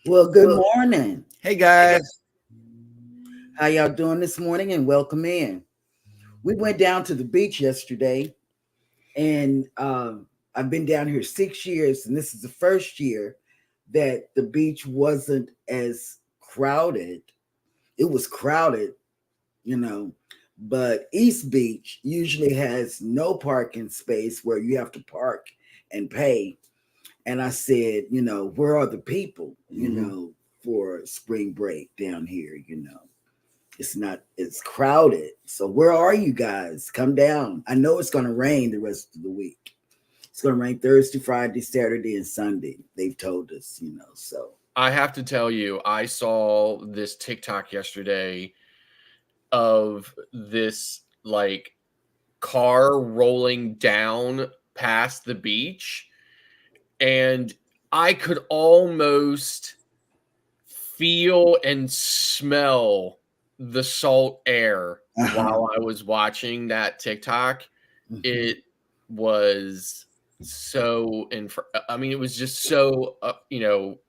Well, good morning. Hey guys. How y'all doing this morning? And welcome in. We went down to the beach yesterday, and I've been down here 6 years, and this is the first year that the beach wasn't as crowded. It was crowded, you know, but East Beach usually has no parking space where you have to park and pay. And I said, where are the people, for spring break down here, it's crowded. So where are you guys? Come down. I know it's going to rain the rest of the week. It's going to rain Thursday, Friday, Saturday, and Sunday. They've told us, so. I have to tell you, I saw this TikTok yesterday of this like car rolling down past the beach, and I could almost feel and smell the salt air while I was watching that TikTok. Mm-hmm. It was so it was just so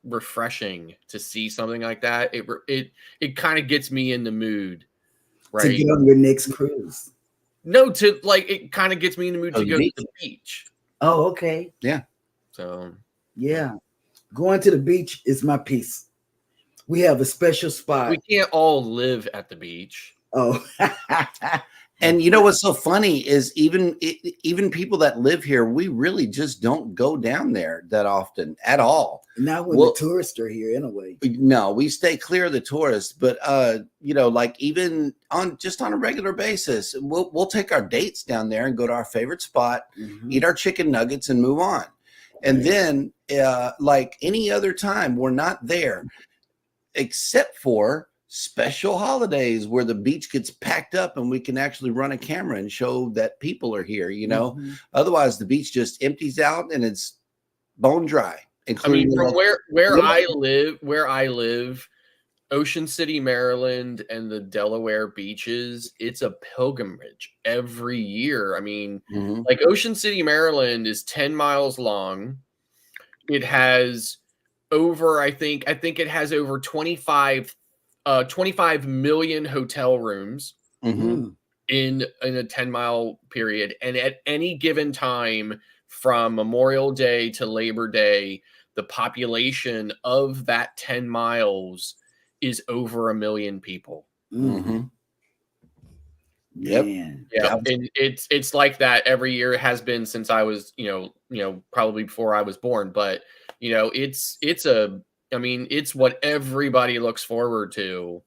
refreshing to see something like that. It kind of gets me in the mood, right? To get on your next cruise. No, it kind of gets me in the mood to go to the beach. Oh, okay. Yeah. So yeah, going to the beach is my peace. We have a special spot. We can't all live at the beach. Oh. And you know what's so funny is even people that live here, we really just don't go down there that often at all. Not when the tourists are here anyway. No, we stay clear of the tourists, but even on a regular basis, we'll take our dates down there and go to our favorite spot, eat our chicken nuggets and move on. And then like any other time, we're not there except for special holidays where the beach gets packed up and we can actually run a camera and show that people are here, Otherwise the beach just empties out and it's bone dry. Including from where I live, Ocean City, Maryland, and the Delaware beaches, it's a pilgrimage every year. I mean, like Ocean City, Maryland is 10 miles long. It has over, I think it has over 25 million hotel rooms in a 10-mile period. And at any given time from Memorial Day to Labor Day, the population of that 10 miles is over 1 million people. Yep. Yeah. And it's like that every year. It has been since I was, probably before I was born, but it's what everybody looks forward to,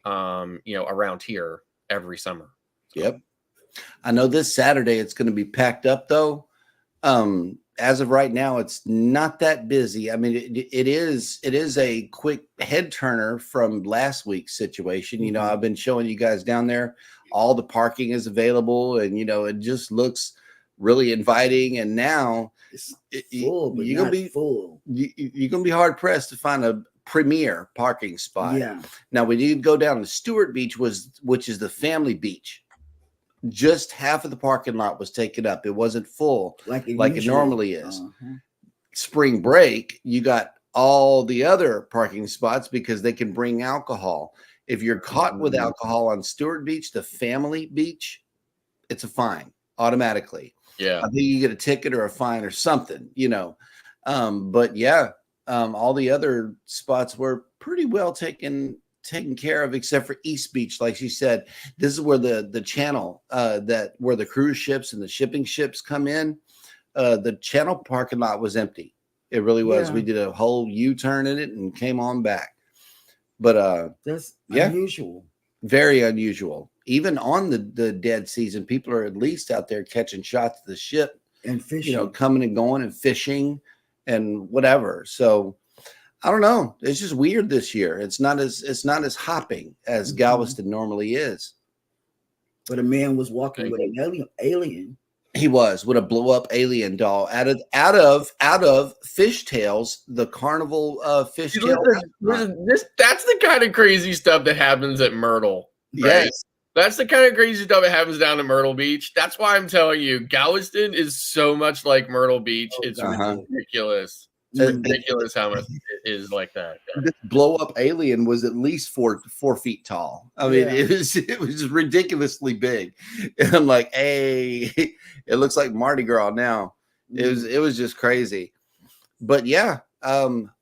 around here every summer. Yep. I know this Saturday it's going to be packed up though. As of right now, it's not that busy. I mean, it is a quick head turner from last week's situation. I've been showing you guys down there, all the parking is available, and it just looks really inviting. And now full, but you're gonna be full. You're gonna be hard pressed to find a premier parking spot. Yeah. Now we need to go down to Stewart Beach, which is the family beach. Just half of the parking lot was taken up. It wasn't full like it normally is. Spring break, you got all the other parking spots because they can bring alcohol. If you're caught with alcohol on Stewart Beach, the family beach, it's a fine automatically. Yeah. I think you get a ticket or a fine or something, but yeah, all the other spots were pretty well taken care of, except for East Beach. Like she said, this is where the channel where the cruise ships and the shipping ships come in. The channel parking lot was empty. It really was. Yeah. We did a whole U-turn in it and came on back. But that's unusual. Very unusual. Even on the dead season, people are at least out there catching shots of the ship and fishing, coming and going and fishing and whatever. So I don't know. It's just weird this year. It's not as hopping as Galveston normally is. But a man was walking with an alien. He was with a blow up alien doll out of Fishtails, the carnival fishtail. That's the kind of crazy stuff that happens at Myrtle. Right? Yes. That's the kind of crazy stuff that happens down at Myrtle Beach. That's why I'm telling you, Galveston is so much like Myrtle Beach. It's ridiculous. It's ridiculous how much it is like that. This blow up alien was at least 4 feet tall. I mean, it was ridiculously big. And I'm like, hey, it looks like Mardi Gras now. It was just crazy. But yeah,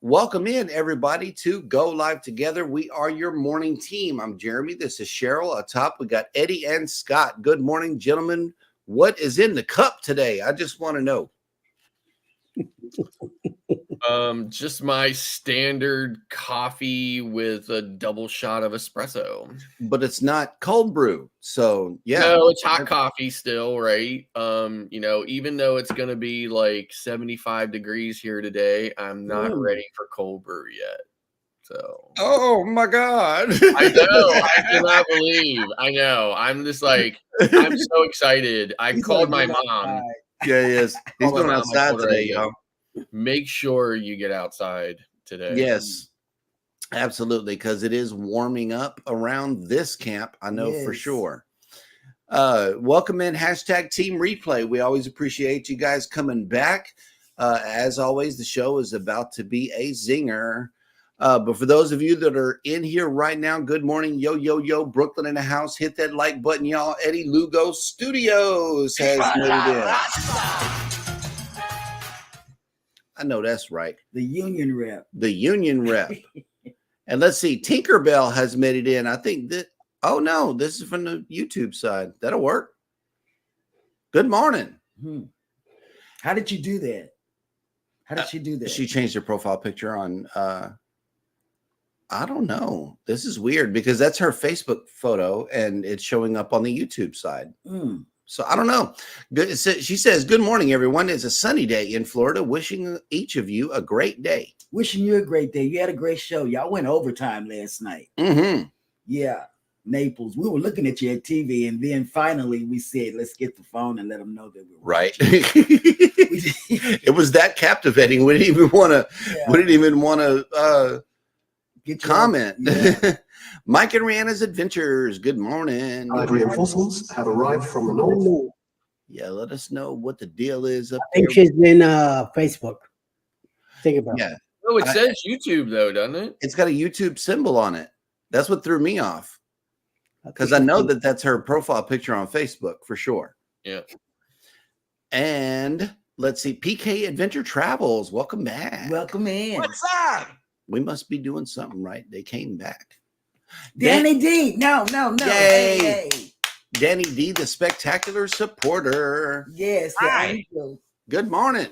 welcome in everybody to Go Live Together. We are your morning team. I'm Jeremy. This is Cheryl. Atop, we got Eddie and Scott. Good morning, gentlemen. What is in the cup today? I just want to know. Just my standard coffee with a double shot of espresso. But it's not cold brew. So yeah. No, it's hot coffee still, right? Even though it's gonna be like 75 degrees here today, I'm not ready for cold brew yet. So oh my God. I know, I cannot believe. I know. I'm just like, I'm so excited. I called my mom. Yeah, he is. He's going outside today, y'all. Make sure you get outside today. Yes, absolutely, because it is warming up around this camp. I know for sure. Welcome in hashtag Team Replay. We always appreciate you guys coming back. As always, the show is about to be a zinger. But for those of you that are in here right now, good morning. Yo, yo, yo, Brooklyn in the house. Hit that like button, y'all. Eddie Lugo Studios has made it in. I know that's right. The union rep. The union rep. And let's see, Tinkerbell has made it in. I think that, oh no, this is from the YouTube side. That'll work. Good morning. How did you do that? How did she do that? She changed her profile picture on, I don't know. This is weird because that's her Facebook photo and it's showing up on the YouTube side. So I don't know. She says, good morning, everyone. It's a sunny day in Florida. Wishing each of you a great day. Wishing you a great day. You had a great show. Y'all went overtime last night. Yeah. Naples. We were looking at you at TV, and then finally we said, let's get the phone and let them know that we're right. It was that captivating. We didn't even want to comment. Yeah. Mike and Rihanna's Adventures. Good morning. Reinforcements have arrived from the north. Yeah, let us know what the deal is up I think she's in Facebook. Think about it. Oh, it says YouTube though, doesn't it? It's got a YouTube symbol on it. That's what threw me off. Because I know that that's her profile picture on Facebook for sure. Yeah. And let's see, PK Adventure Travels. Welcome back. Welcome in. What's up? We must be doing something right. They came back. Danny D. No. Yay. Hey. Danny D, the spectacular supporter. Yes. Hi. Good morning.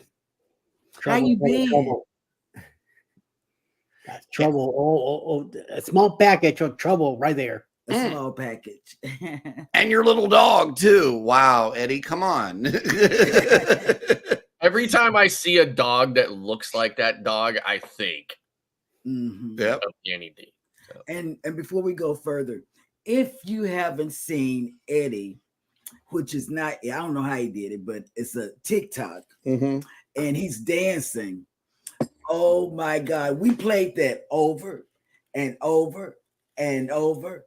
How you been? That's trouble. A small package of trouble right there. A small package. And your little dog too. Wow, Eddie, come on. Every time I see a dog that looks like that dog, I think of Danny D. So. And before we go further, if you haven't seen Eddie, which is not, I don't know how he did it, but it's a TikTok, and he's dancing. Oh my God. We played that over and over and over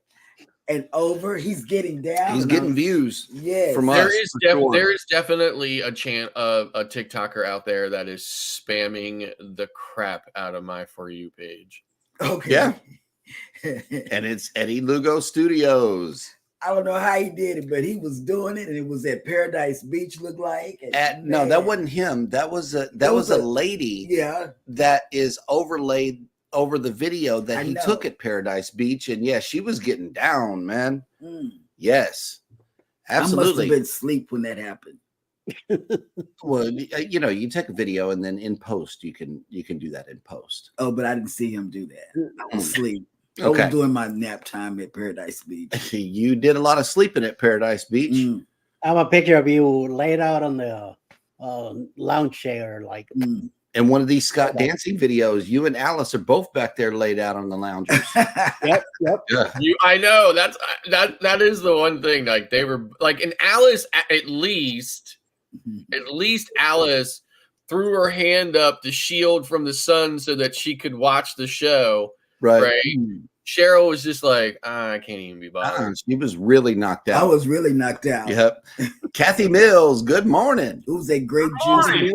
and over. He's getting down. He's getting views. Yes. From there us. There is definitely a TikToker out there that is spamming the crap out of my For You page. Okay. Yeah. And it's Eddie Lugo Studios. I don't know how he did it, but he was doing it, and it was at Paradise Beach. Looked like no, that wasn't him. That was a lady. Yeah, that is overlaid over the video that he took at Paradise Beach, and yeah, she was getting down, man. Yes, absolutely. I must have been asleep when that happened. Well, you take a video, and then in post, you can do that in post. Oh, but I didn't see him do that. I was asleep. I was doing my nap time at Paradise Beach. You did a lot of sleeping at Paradise Beach. I have a picture of you laid out on the lounge chair, like. In one of these Scott dancing videos, you and Alice are both back there laid out on the loungers. Yep. Yeah. I know that is the one thing. Like they were like, and Alice at least Alice threw her hand up to shield from the sun so that she could watch the show. Right. Cheryl was just like, I can't even be bothered. She was really knocked out. I was really knocked out. Yep. Kathy Mills, good morning. Who's that grape juice?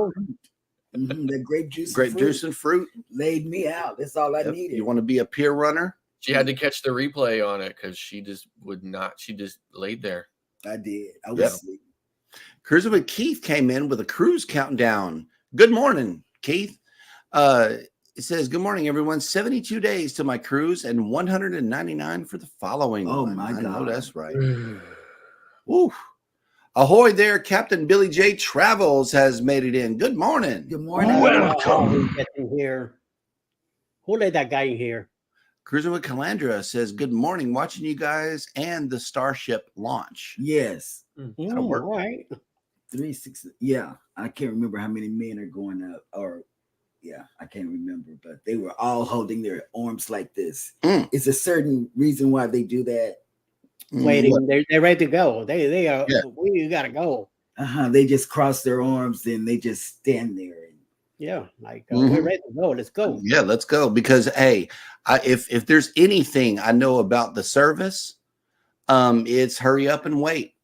The grape juice, juice and fruit laid me out. That's all I needed. You want to be a peer runner? She had to catch the replay on it because she just would not. She just laid there. I did. I was asleep. Cruising with Keith came in with a cruise countdown. Good morning, Keith. It says, good morning, everyone. 72 days to my cruise and 199 for the following one. My God. I know that's right. Woo. Ahoy there, Captain Billy J. Travels has made it in. Good morning. Good morning. Welcome. Here. Who let that guy in here? Cruising with Calandra says, good morning. Watching you guys and the Starship launch. Yes. That'll work. All right. 360. Yeah. I can't remember how many men are going up I can't remember, but they were all holding their arms like this. It's a certain reason why they do that. Waiting, they're ready to go. They are. Yeah. We gotta go. They just cross their arms and they just stand there. We're ready to go. Let's go. Yeah, let's go. Because hey, if there's anything I know about the service, it's hurry up and wait.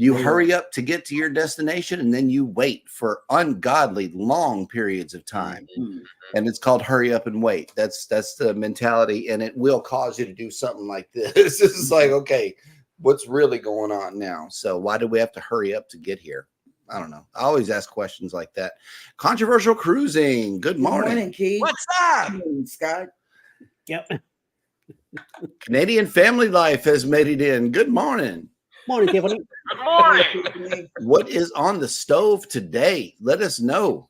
You hurry up to get to your destination, and then you wait for ungodly long periods of time. And it's called hurry up and wait. That's the mentality, and it will cause you to do something like this. This is like, okay, what's really going on now? So why do we have to hurry up to get here? I don't know. I always ask questions like that. Controversial cruising. Good morning. Good morning, Keith. What's up? Good morning, Scott. Yep. Canadian Family Life has made it in. Good morning. Morning, Tiffany. Good morning. What is on the stove today? Let us know.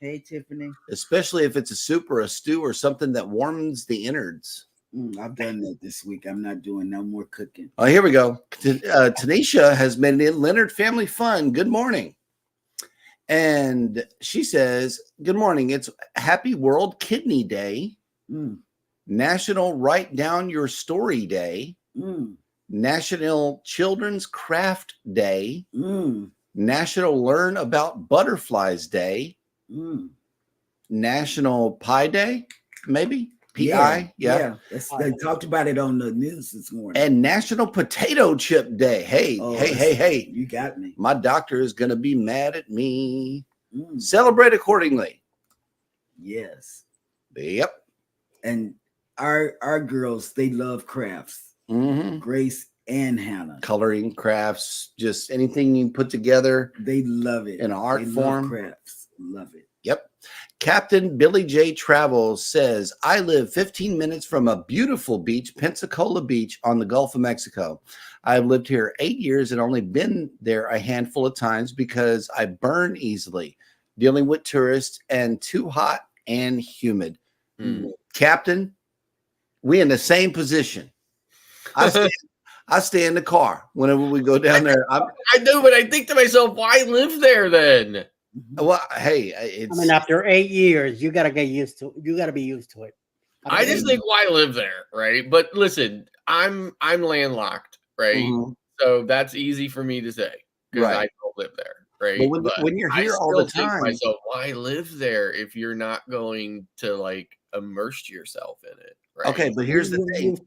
Hey, Tiffany. Especially if it's a soup or a stew or something that warms the innards. I've done that this week. I'm not doing no more cooking. Oh, here we go. Tanisha has made it in. Leonard Family Fun. Good morning. And she says, good morning. It's Happy World Kidney Day. National Write Down Your Story Day. National Children's Craft Day. National Learn About Butterflies Day. National Pie Day, maybe? P-I? Yeah. They talked about it on the news this morning. And National Potato Chip Day. Hey. You got me. My doctor is going to be mad at me. Celebrate accordingly. Yes. Yep. And our girls, they love crafts. Grace and Hannah. Coloring, crafts, just anything you put together. They love it. In art form. Love crafts. Love it. Yep. Captain Billy J. Travels says, I live 15 minutes from a beautiful beach, Pensacola Beach on the Gulf of Mexico. I've lived here 8 years and only been there a handful of times because I burn easily, dealing with tourists and too hot and humid. Captain, we in the same position. I stay in the car whenever we go down there. I know, but I think to myself, why live there then? Well, hey, after 8 years, you gotta get used to. You gotta be used to it. I just think, why live there, right? But listen, I'm landlocked, right? So that's easy for me to say because I don't live there, right? But when you're here all the time, think to myself, why live there if you're not going to like immerse yourself in it? Right? Okay, but here's the thing: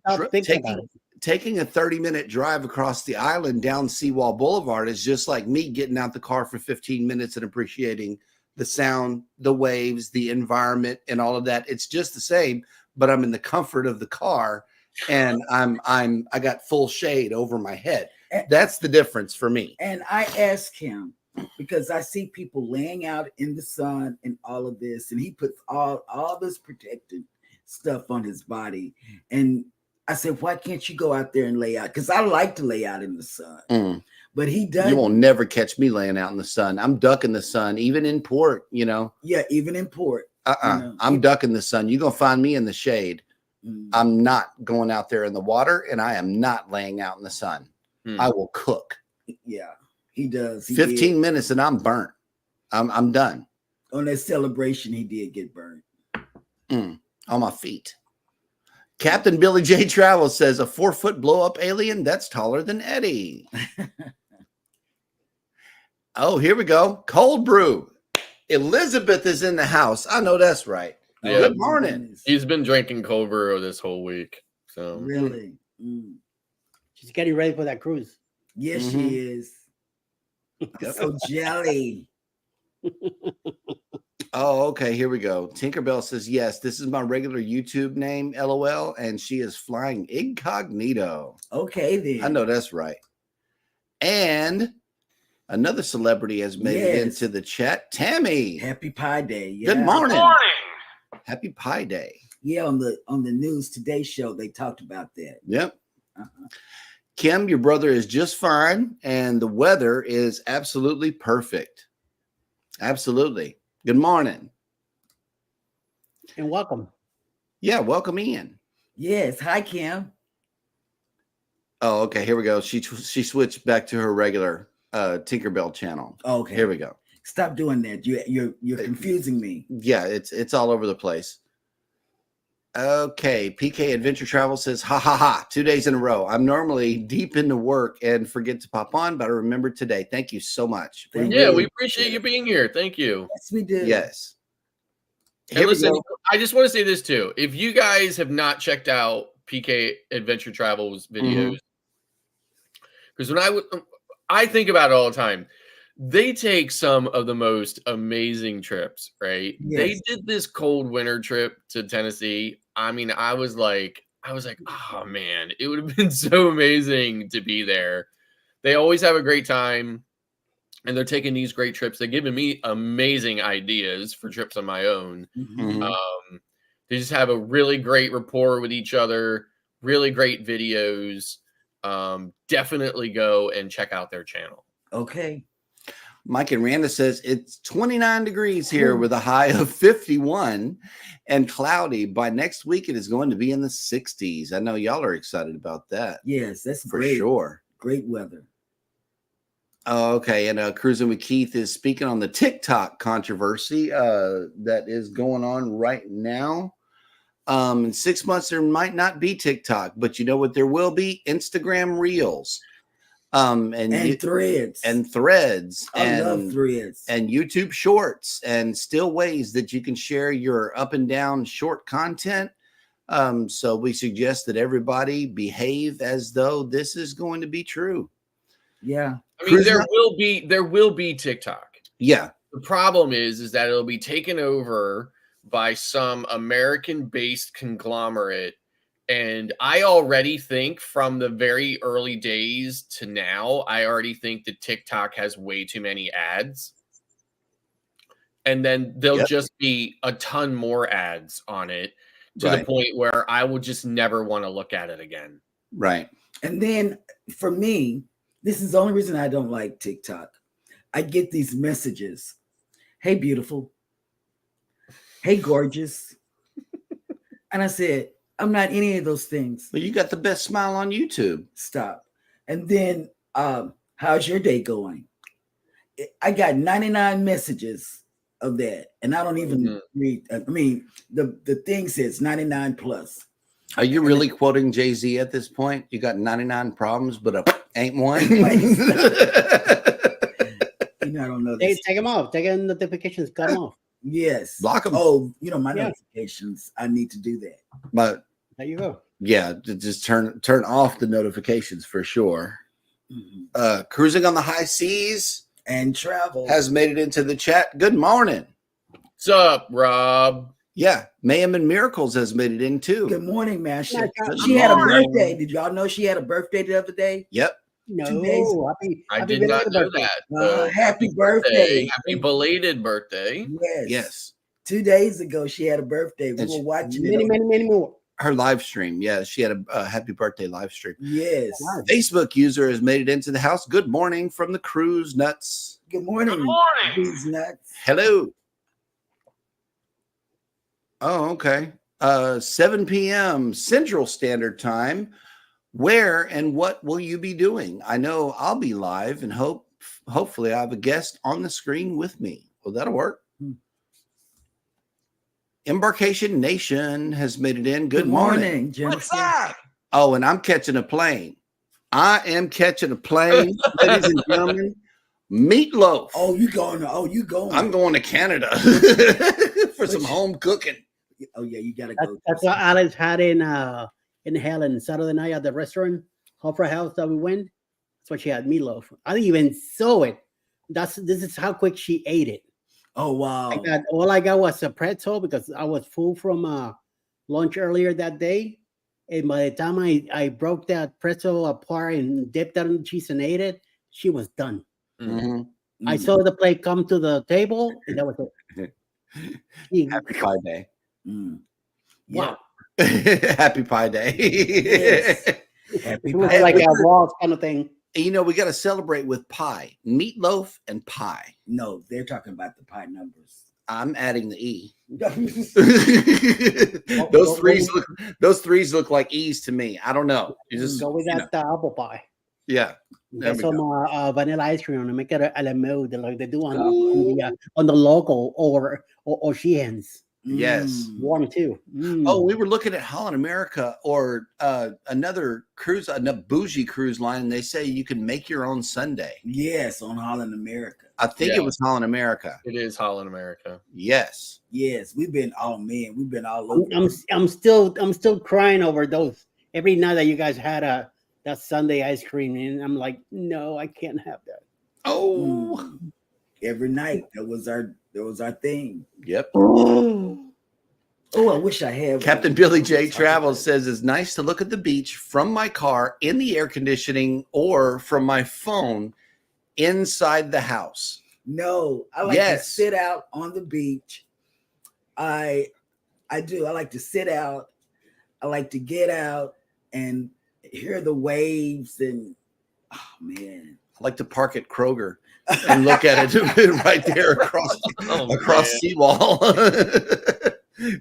taking a 30-minute drive across the island down Seawall Boulevard is just like me getting out the car for 15 minutes and appreciating the sound, the waves, the environment, and all of that. It's just the same, but I'm in the comfort of the car, and I got full shade over my head. That's the difference for me. And I asked him because I see people laying out in the sun and all of this, and he puts all this protective stuff on his body, and I said, why can't you go out there and lay out? Because I like to lay out in the sun. But he doesn't. You will never catch me laying out in the sun. I'm ducking the sun, even in port, Yeah, even in port. I'm ducking the sun. You're going to find me in the shade. I'm not going out there in the water, and I am not laying out in the sun. I will cook. Yeah, he does. 15 minutes, and I'm burnt. I'm done. On that celebration, he did get burnt. On my feet. Captain Billy J. Travels says a 4-foot blow-up alien that's taller than Eddie. Oh, here we go. Cold brew. Elizabeth is in the house. I know that's right. Yeah. Good morning. He's been drinking cold brew this whole week. So really, she's getting ready for that cruise. Yes, she is. I'm so jelly. Oh, okay. Here we go. Tinkerbell says, yes, this is my regular YouTube name, LOL, and she is flying incognito. Okay, then. I know that's right. And another celebrity has made it into the chat. Tammy. Happy Pie Day. Yeah. Good morning. Happy Pie Day. Yeah, on the News Today show, they talked about that. Yep. Kim, your brother is just fine, and the weather is absolutely perfect. Absolutely. Good morning. And welcome. Yeah, welcome in. Yes. Hi, Kim. Oh, okay. Here we go. She switched back to her regular Tinkerbell channel. Okay. Here we go. Stop doing that. You're confusing me. Yeah, it's all over the place. Okay, PK Adventure Travel says, ha ha ha, 2 days in a row. I'm normally deep into work and forget to pop on, but I remember today. Thank you so much. We appreciate you being here. Thank you. Yes, we do. Yes. And listen, I just want to say this too. If you guys have not checked out PK Adventure Travel's videos, because when I think about it all the time, they take some of the most amazing trips, right? Yes. They did this cold winter trip to Tennessee. I mean, I was like, oh man, it would have been so amazing to be there. They always have a great time, and they're taking these great trips. They're giving me amazing ideas for trips on my own. They just have a really great rapport with each other, really great videos. Definitely go and check out their channel. Okay. Mike and Randa says it's 29 degrees here with a high of 51 and cloudy. By next week, it is going to be in the 60s. I know y'all are excited about that. Yes, that's for great. sure. Great weather. Oh, okay. And Cruising with Keith is speaking on the TikTok controversy that is going on right now. In 6 months, there might not be TikTok, but you know what there will be? Instagram Reels. And Threads. And Threads. I love Threads. And YouTube Shorts, and still ways that you can share your up and down short content. So we suggest that everybody behave as though this is going to be true. Yeah. I mean, there will be TikTok. Yeah. The problem is that it'll be taken over by some American-based conglomerate. And I already think from the very early days to now, I already think that TikTok has way too many ads. And then there'll just be a ton more ads on it to the point where I will just never want to look at it again. Right. And then for me, this is the only reason I don't like TikTok. I get these messages. Hey, beautiful. Hey, gorgeous. And I said, I'm not any of those things. Well, you got the best smile on YouTube. Stop. And then, how's your day going? I got 99 messages of that, and I don't even read. I mean, the thing says 99 plus. Are you really quoting Jay-Z at this point? You got 99 problems, but ain't one. You know, I don't know. Take them off. Take the notifications. Cut them off. Yes. Block them. Oh, you know, my notifications. I need to do that. But there you go. Yeah, just turn off the notifications for sure. Cruising on the High Seas and Travel has made it into the chat. Good morning. What's up, Rob? Yeah, Mayhem and Miracles has made it in too. Good morning, Masha. She had a birthday. Did y'all know she had a birthday the other day? Yep. No, I did not know that. Happy birthday. Happy belated birthday. Yes. 2 days ago, she had a birthday. We were watching many more. Her live stream. Yeah, she had a happy birthday live stream. Yes. Facebook user has made it into the house. Good morning from the Cruise Nuts. Good morning. Good morning. Cruise Nuts. Hello. Oh, okay. 7 p.m. Central Standard Time. Where and what will you be doing? I know I'll be live, and hopefully I have a guest on the screen with me. Well, that'll work. Embarkation Nation has made it in. Good morning. Jennifer. What's that? Oh, and I'm catching a plane. I am catching a plane, ladies and gentlemen. Meatloaf. Oh, you going? I'm going to Canada for some home cooking. Oh yeah, you gotta go. That's what Alex had in Helen Saturday night at the restaurant, Opera House that we went. That's what she had, meatloaf. I didn't even saw it. This is how quick she ate it. Oh wow. All I got was a pretzel because I was full from lunch earlier that day. And by the time I broke that pretzel apart and dipped that in the cheese and ate it, she was done. Mhm. I saw the plate come to the table, and that was it. Happy Pie Day. Yeah. Wow. Happy Pie Day. Yes. Happy It was pie. like a raw kind of thing. You know, we got to celebrate with pie, meatloaf and pie. No, they're talking about the pie numbers. I'm adding the E. Those those threes look like E's to me. I don't know. You just Go with that apple pie. yeah. There Get we some go. vanilla ice cream and make it a la mode like they do on the logo or Sheehan's. Yes. Warm too. Oh, we were looking at Holland America or another cruise, a bougie cruise line, and they say you can make your own sundae. Yes, on Holland America. I think it was Holland America. It is Holland America. Yes. Yes, we've been all over. I'm still crying over those every night that you guys had that Sunday ice cream, and I'm like, no, I can't have that. Oh, every night that was our thing. Yep. Oh, I wish I had. Captain Billy J Travels says it's nice to look at the beach from my car in the air conditioning or from my phone inside the house. No, I like to sit out on the beach. I do. I like to sit out. I like to get out and hear the waves and oh man. I like to park at Kroger and look at it right there across seawall.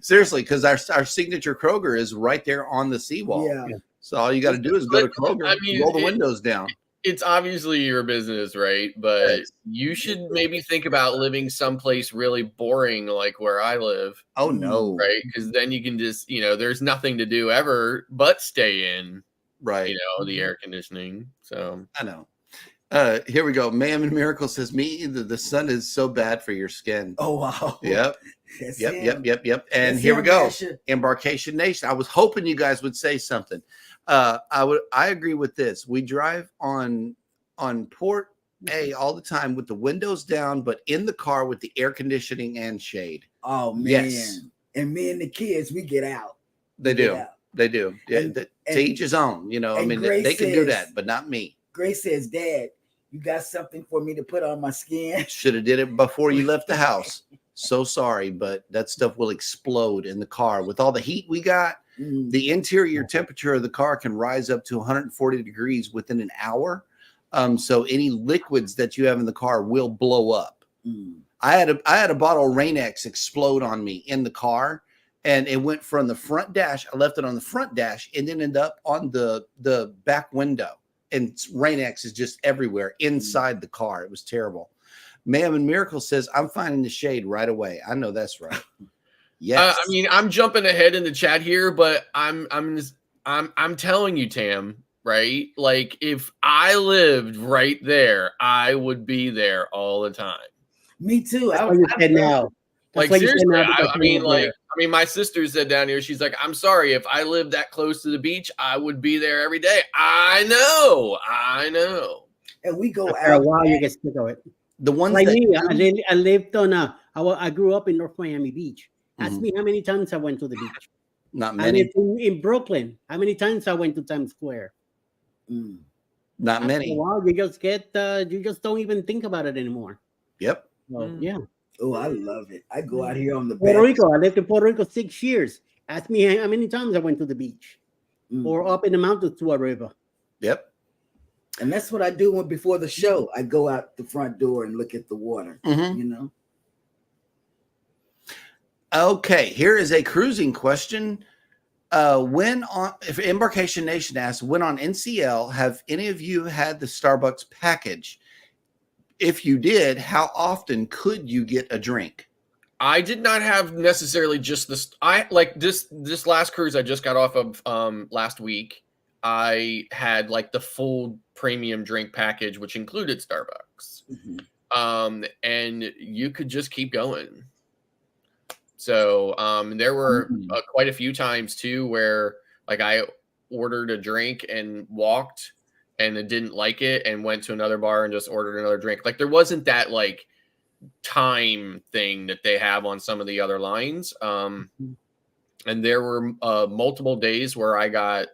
Seriously, because our signature Kroger is right there on the seawall. Yeah. So all you got to do is go to Kroger, roll the windows down. It's obviously your business, right? But you should maybe think about living someplace really boring like where I live. Oh, no. Right? Because then you can just, there's nothing to do ever but stay in, right? The air conditioning. So I know. Here we go. Ma'am in Miracle says, me either. The sun is so bad for your skin. Oh, wow. Yep. Yep. And here we go. Embarkation Nation. I was hoping you guys would say something. I agree with this. We drive on Port A all the time with the windows down, but in the car with the air conditioning and shade. Oh man. Yes. And me and the kids, we get out. They do. Yeah, to each his own. I mean, they can do that, but not me. Grace says, Dad, you got something for me to put on my skin? Should have did it before you left the house. So sorry, but that stuff will explode in the car. With all the heat we got, the interior temperature of the car can rise up to 140 degrees within an hour. So any liquids that you have in the car will blow up. I had a bottle of Rain-X explode on me in the car, and it went from the front dash. I left it on the front dash and then ended up on the back window. And Rain-X is just everywhere inside the car. It was terrible. Ma'am in Miracle says, I'm finding the shade right away. I know that's right. Yes. I mean, I'm jumping ahead in the chat here, but I'm telling you, Tam, right? Like if I lived right there, I would be there all the time. Me too. That's what you said now. Like seriously, I mean, my sister said down here, she's like, I'm sorry, if I lived that close to the beach, I would be there every day. I know. And we go after out. a while, you get sick of it. The ones like that me, I lived on I grew up in North Miami Beach. Ask me how many times I went to the beach. Not many. I lived in Brooklyn. How many times I went to Times Square? Not many. Wow, you just don't even think about it anymore. Yep. So, yeah. Oh, I love it. I go out here on the Puerto Rico. I lived in Puerto Rico 6 years. Ask me how many times I went to the beach or up in the mountains to a river. Yep. And that's what I do before the show. I go out the front door and look at the water, Okay, here is a cruising question. If Embarkation Nation asks, when on NCL, have any of you had the Starbucks package? If you did, how often could you get a drink? I did not have necessarily just this. I like this last cruise I just got off of last week. I had like the full premium drink package, which included Starbucks. And you could just keep going. So there were quite a few times too where like I ordered a drink and walked and didn't like it and went to another bar and just ordered another drink. Like there wasn't that like time thing that they have on some of the other lines. And there were multiple days where I got,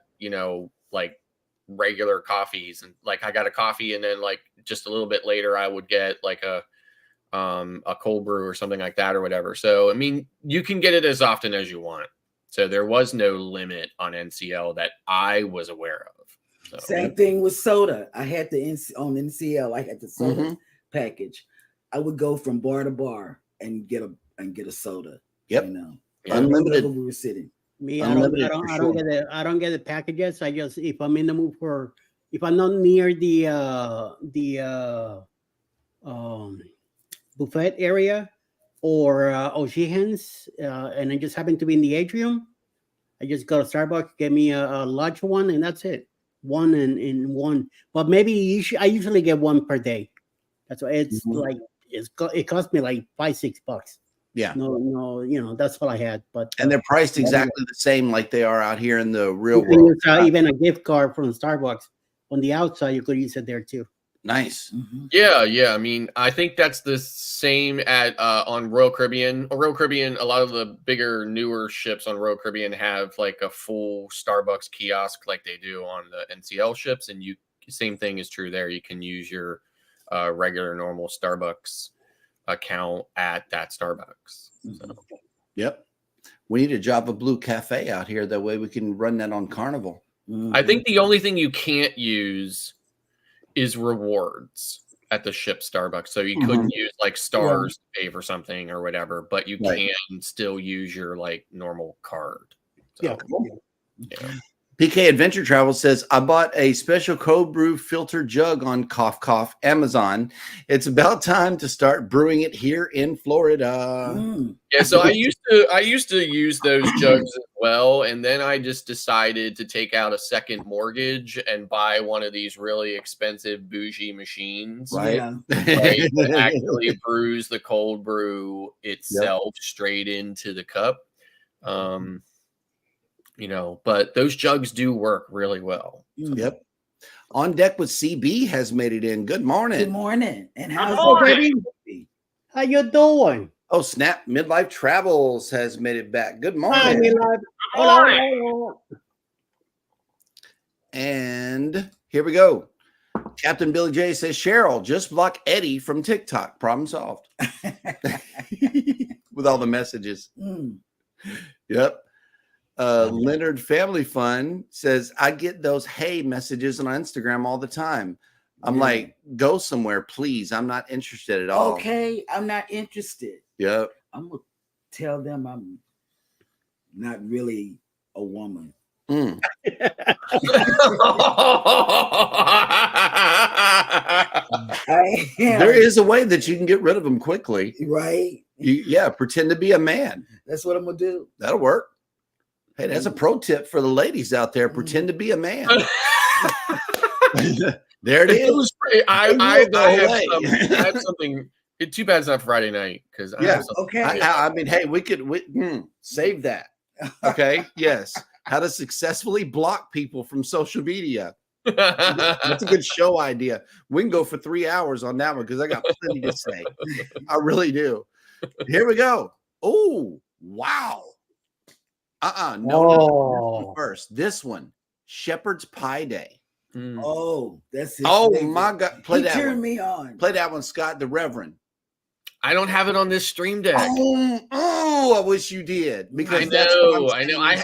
like regular coffees, and like I got a coffee, and then like just a little bit later I would get like a cold brew or something like that or whatever. So I mean, you can get it as often as you want. So there was no limit on NCL that I was aware of. So. Same thing with soda. I had on NCL. I had the soda package. I would go from bar to bar and get a soda. Yep. Unlimited. We were sitting. Me, I don't get the packages. I just, if I'm in the mood if I'm not near the buffet area or O'Sheehan's, and I just happen to be in the atrium, I just go to Starbucks, get me a large one, and that's it. One and one. But maybe I usually get one per day. That's why it's like it cost me like $5-6. Yeah. No, that's all I had. And they're priced exactly the same like they are out here in the real world. Even a gift card from Starbucks on the outside, you could use it there too. Nice. Yeah. I mean, I think that's the same at on Royal Caribbean. Royal Caribbean, a lot of the bigger, newer ships on Royal Caribbean have like a full Starbucks kiosk like they do on the NCL ships, and same thing is true there. You can use your regular, normal Starbucks account at that Starbucks. So. Yep. We need a Java Blue Cafe out here. That way we can run that on Carnival. I think the only thing you can't use is rewards at the ship Starbucks. So you couldn't use like stars to pay for something or whatever, but you can still use your like normal card. So, yeah. PK Adventure Travel says, I bought a special cold brew filter jug on cough cough Amazon. It's about time to start brewing it here in Florida. Yeah, so I used to use those jugs as well, and then I just decided to take out a second mortgage and buy one of these really expensive bougie machines, right? That actually brews the cold brew itself straight into the cup. But those jugs do work really well. Yep. On Deck with CB has made it in. Good morning. Good morning. And how's it, baby? How you doing? Oh, snap. Midlife Travels has made it back. Good morning. Hi, Midlife. Hello. And here we go. Captain Billy J says, Cheryl, just block Eddie from TikTok. Problem solved. With all the messages. Yep. Leonard Family Fun says, I get those hey messages on Instagram all the time. I'm like, go somewhere, please. I'm not interested at all. Okay, I'm not interested. Yep. I'm going to tell them I'm not really a woman. There is a way that you can get rid of them quickly. Right? Pretend to be a man. That's what I'm going to do. That'll work. Hey, that's a pro tip for the ladies out there. Pretend to be a man. There it is. I have something. Too bad it's not Friday night because okay. I mean, hey, we could save that. Okay. Yes. How to successfully block people from social media. That's a good show idea. We can go for 3 hours on that one because I got plenty to say. I really do. Here we go. Oh, wow. No, first. This one, Shepherd's Pie Day. Oh, that's it. Oh my God. Play that turned one. me on. Play that one, Scott, the Reverend. I don't have it on this stream deck. Oh, I wish you did. Because I know.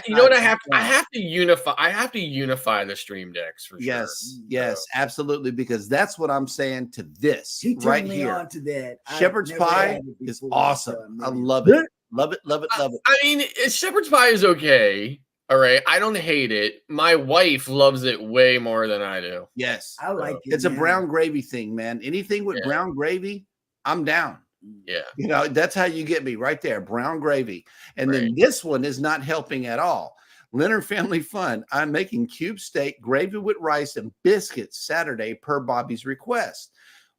You know what I have? I have to unify the stream decks for sure. Yes, absolutely. Because that's what I'm saying to this He turned right me here. on to that. Shepherd's Pie is awesome. I love it. Love it. I mean, shepherd's pie is okay. All right. I don't hate it. My wife loves it way more than I do. Yes. I like it. It's a brown gravy thing, man. Anything with brown gravy, I'm down. Yeah. That's how you get me right there. Brown gravy. And then this one is not helping at all. Leonard Family Fun. I'm making cube steak, gravy with rice, and biscuits Saturday per Bobby's request.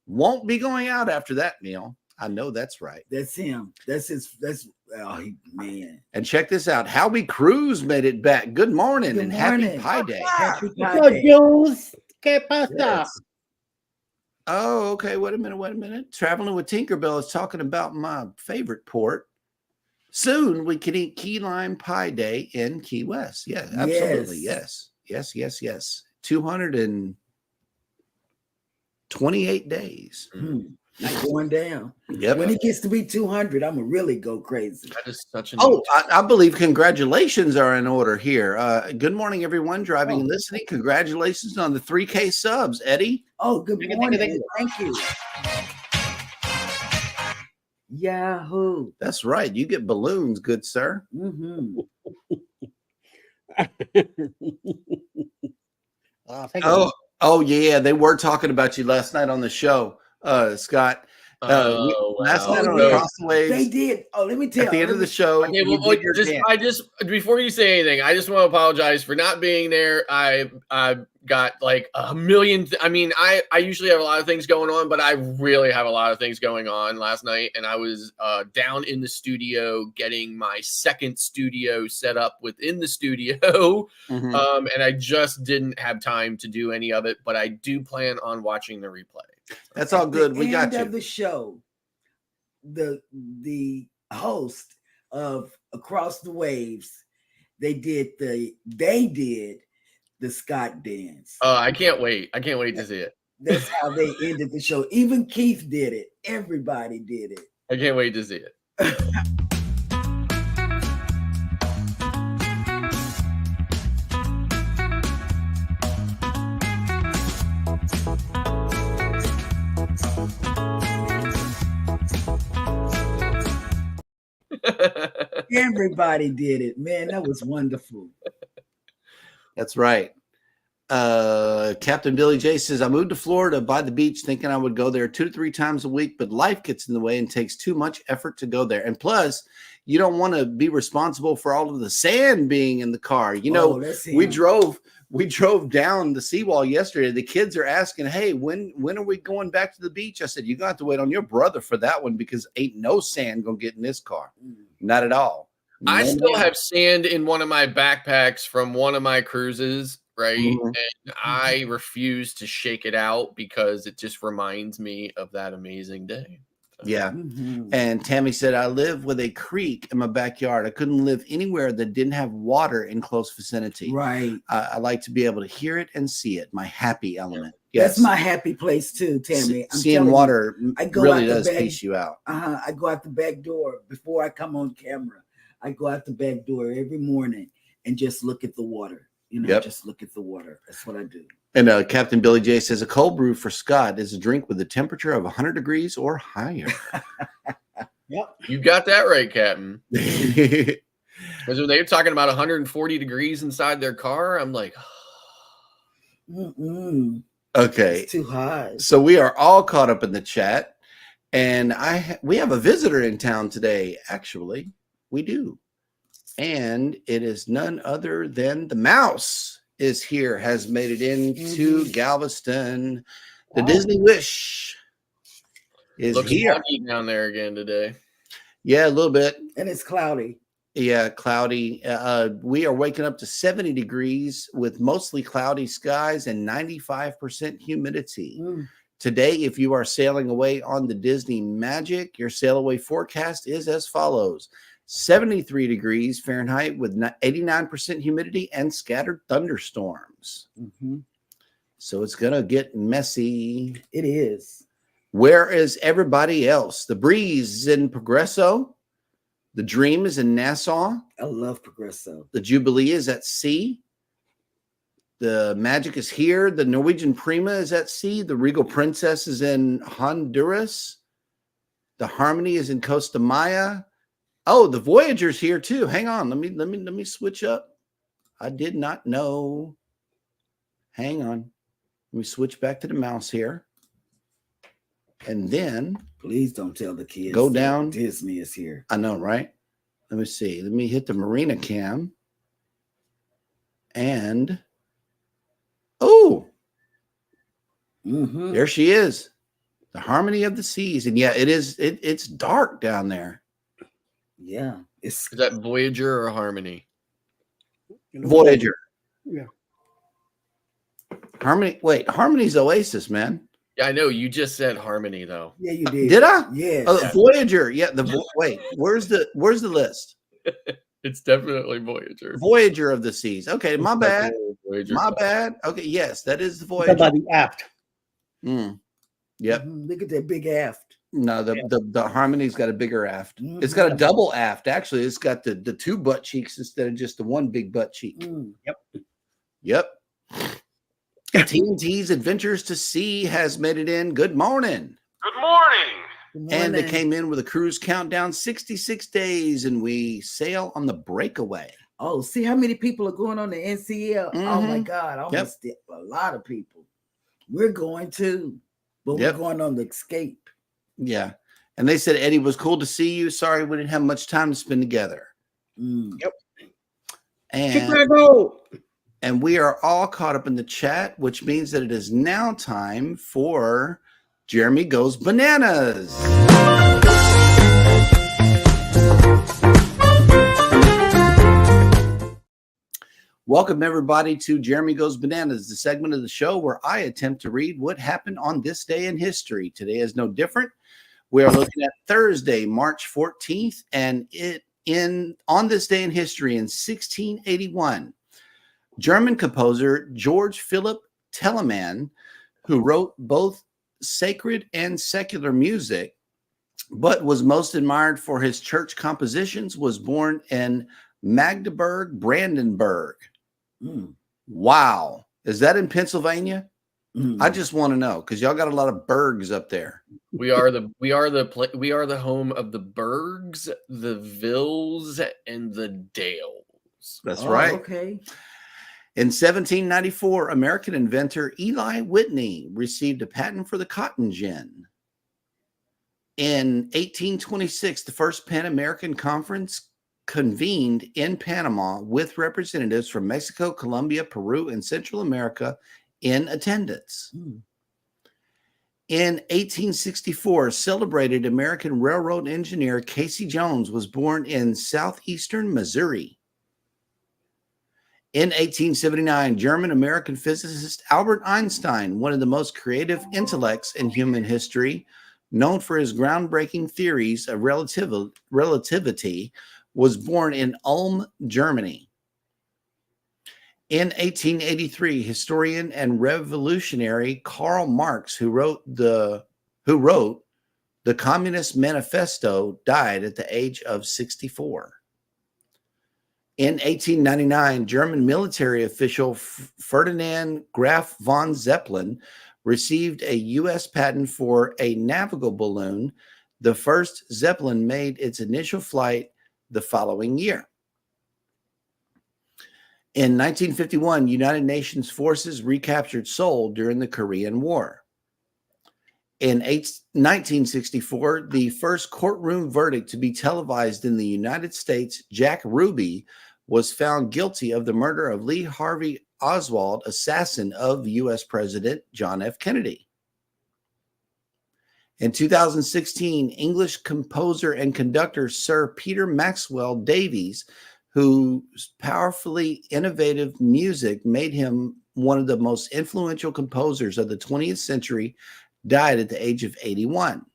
Won't be going out after that meal. I know that's right. That's him. That's man. And check this out. Howie Cruz made it back. Good morning and happy Pie Day. Happy Pie Day. ¿Qué pasa? Oh, okay. Wait a minute. Traveling with Tinkerbell is talking about my favorite port. Soon we can eat key lime pie day in Key West. Yeah, absolutely. Yes. 228 days. Not going down. Yep. When it gets to be 200, I'm gonna really go crazy. That is such a I believe congratulations are in order here. Good morning, everyone driving and listening. Congratulations on the 3K subs, Eddie. Oh, good morning. Thank you. Yahoo. That's right. You get balloons, good sir. Mm-hmm. Oh, yeah. They were talking about you last night on the show, Scott. Last night on Across the Waves. They did. Oh, let me tell you. At the end of the show, okay, I just before you say anything, I just want to apologize for not being there. I got like a million. I mean, I usually have a lot of things going on, but I really have a lot of things going on last night, and I was down in the studio getting my second studio set up within the studio, and I just didn't have time to do any of it. But I do plan on watching the replay. That's all good. We got you. Of the show, the host of Across the Waves, they did the Scott dance. Oh, I can't wait. I can't wait to see it. That's how they ended the show. Even Keith did it. Everybody did it. I can't wait to see it. Everybody did it, man. That was wonderful. That's right. Captain Billy J says, I moved to Florida by the beach thinking I would go there 2 to 3 times a week, but life gets in the way and takes too much effort to go there. And plus, you don't want to be responsible for all of the sand being in the car. You know, we drove down the seawall yesterday. The kids are asking, hey, when are we going back to the beach? I said, you got to wait on your brother for that one because ain't no sand gonna get in this car. Not at all. I still have sand in one of my backpacks from one of my cruises, right? And I refuse to shake it out because it just reminds me of that amazing day. Yeah. And Tammy said, I live with a creek in my backyard. I couldn't live anywhere that didn't have water in close vicinity. Right. I like to be able to hear it and see it. My happy element. Yes. That's my happy place too, Tammy. Seeing water really does piece you out. I go out the back door before I come on camera. I go out the back door every morning and just look at the water. You know, just look at the water. That's what I do. And Captain Billy J says a cold brew for Scott is a drink with a temperature of 100 degrees or higher. Yep. You got that right, Captain. Because when they were talking about 140 degrees inside their car, I'm like, okay. It's too high. So we are all caught up in the chat. And we have a visitor in town today, actually. We do. And it is none other than the mouse is here, has made it into Galveston. The Disney Wish is looks here. foggy down there again today. Yeah, a little bit. And it's cloudy. Yeah, cloudy. We are waking up to 70 degrees with mostly cloudy skies and 95% humidity. Today, if you are sailing away on the Disney Magic, your sail away forecast is as follows. 73 degrees Fahrenheit with 89% humidity and scattered thunderstorms. So it's going to get messy. It is. Where is everybody else? The Breeze is in Progresso. The Dream is in Nassau. I love Progresso. The Jubilee is at sea. The Magic is here. The Norwegian Prima is at sea. The Regal Princess is in Honduras. The Harmony is in Costa Maya. Oh, the Voyager's here too. Hang on. Let me switch up. I did not know. Hang on. Let me switch back to the mouse here. And then please don't tell the kids. Go down. Disney is here. I know, right? Let me see. Let me hit the Marina cam. And there she is. The Harmony of the Seas. And yeah, it's dark down there. Yeah. Is that Voyager or Harmony? Voyager. Yeah. Harmony. Wait, Harmony's Oasis, man. Yeah, I know. You just said Harmony, though. Yeah, you did. Did I? Yeah. Oh, Voyager. Yeah. Wait. Where's the list? It's definitely Voyager. Voyager of the Seas. Okay, my bad. Voyager. My bad. Okay, yes, that is the What Voyager. about the aft? Yep. Look at that big aft. No, the Harmony's got a bigger aft. Mhm. It's got a double aft. Actually, it's got the two butt cheeks instead of just the one big butt cheek. Yep. TNT's Adventures to Sea has made it in. Good morning. Good morning. And they came in with a cruise countdown, 66 days, and we sail on the breakaway. Oh, see how many people are going on the NCL? Oh my Mhm. God, I Yep. missed it. A lot of people. We're going too, but Yep. we're going on the escape. Yeah. And they said, Eddie, was cool to see you. Sorry we didn't have much time to spend together. Yep. And Chicago. And we are all caught up in the chat, which means that it is now time for Jeremy Goes Bananas. Welcome, everybody, to Jeremy Goes Bananas, the segment of the show where I attempt to read what happened on this day in history. Today is no different. We are looking at Thursday, March 14th, and on this day in history in 1681, German composer George Philipp Telemann, who wrote both sacred and secular music, but was most admired for his church compositions, was born in Magdeburg, Brandenburg. Wow. Is that in Pennsylvania? I just want to know because y'all got a lot of bergs up there. We are the home of the Bergs, the Vills, and the Dales. That's right. Okay. In 1794, American inventor Eli Whitney received a patent for the cotton gin. In 1826, the first Pan American Conference convened in Panama with representatives from Mexico, Colombia, Peru, and Central America in attendance. In 1864, celebrated American railroad engineer Casey Jones was born in southeastern Missouri. In 1879, German-American physicist Albert Einstein, one of the most creative intellects in human history, known for his groundbreaking theories of relativity, was born in Ulm, Germany. In 1883, historian and revolutionary Karl Marx, who wrote the Communist Manifesto, died at the age of 64. In 1899, German military official Ferdinand Graf von Zeppelin received a U.S. patent for a navigable balloon. The first Zeppelin made its initial flight the following year. In 1951, United Nations forces recaptured Seoul during the Korean War. In 1964, the first courtroom verdict to be televised in the United States, Jack Ruby, was found guilty of the murder of Lee Harvey Oswald, assassin of U.S. President John F. Kennedy. In 2016, English composer and conductor Sir Peter Maxwell Davies, whose powerfully innovative music made him one of the most influential composers of the 20th century, died at the age of 81.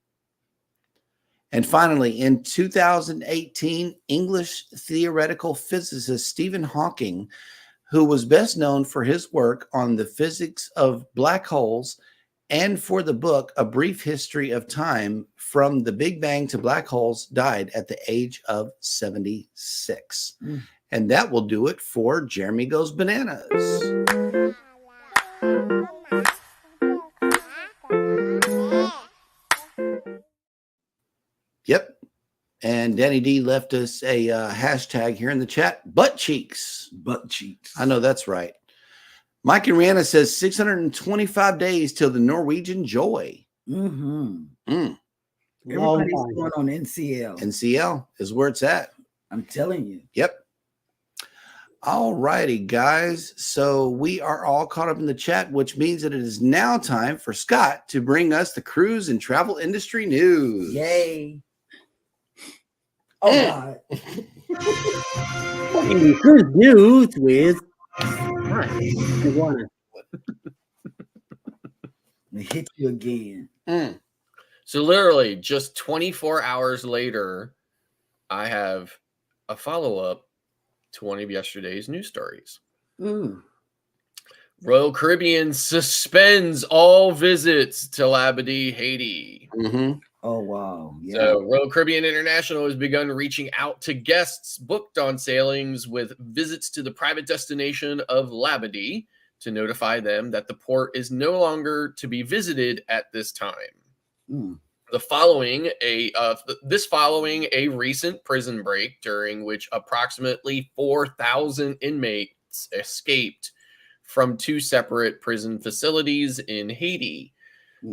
And finally, in 2018, English theoretical physicist Stephen Hawking, who was best known for his work on the physics of black holes and for the book A Brief History of Time from the Big Bang to Black Holes, died at the age of 76. And that will do it for Jeremy Goes Bananas. Yep. And Danny D left us a hashtag here in the chat, butt cheeks. Butt cheeks. I know that's right. Mike and Rihanna says 625 days till the Norwegian Joy. Everybody's Long going on NCL. NCL is where it's at. I'm telling you. Yep. All righty, guys. So we are all caught up in the chat, which means that it is now time for Scott to bring us the cruise and travel industry news. Yay. Oh, God. Cruise news with It hit you again. So literally just 24 hours later, I have a follow-up to one of yesterday's news stories. Royal Caribbean suspends all visits to Labadee, Haiti. Oh, wow. Yeah. So Royal Caribbean International has begun reaching out to guests booked on sailings with visits to the private destination of Labadee to notify them that the port is no longer to be visited at this time. Following a recent prison break during which approximately 4,000 inmates escaped from 2 separate prison facilities in Haiti.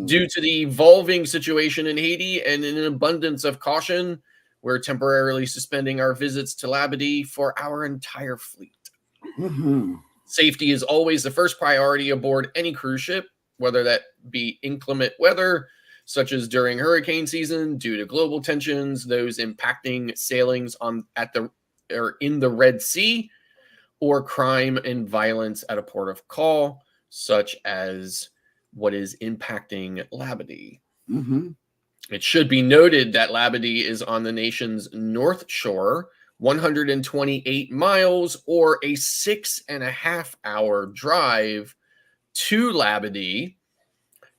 Due to the evolving situation in Haiti and in an abundance of caution, we're temporarily suspending our visits to Labadee for our entire fleet. Safety is always the first priority aboard any cruise ship, whether that be inclement weather, such as during hurricane season, due to global tensions, those impacting sailings in the Red Sea, or crime and violence at a port of call, such as what is impacting Labadee. It should be noted that Labadee is on the nation's north shore, 128 miles or a 6.5-hour drive to Labadee,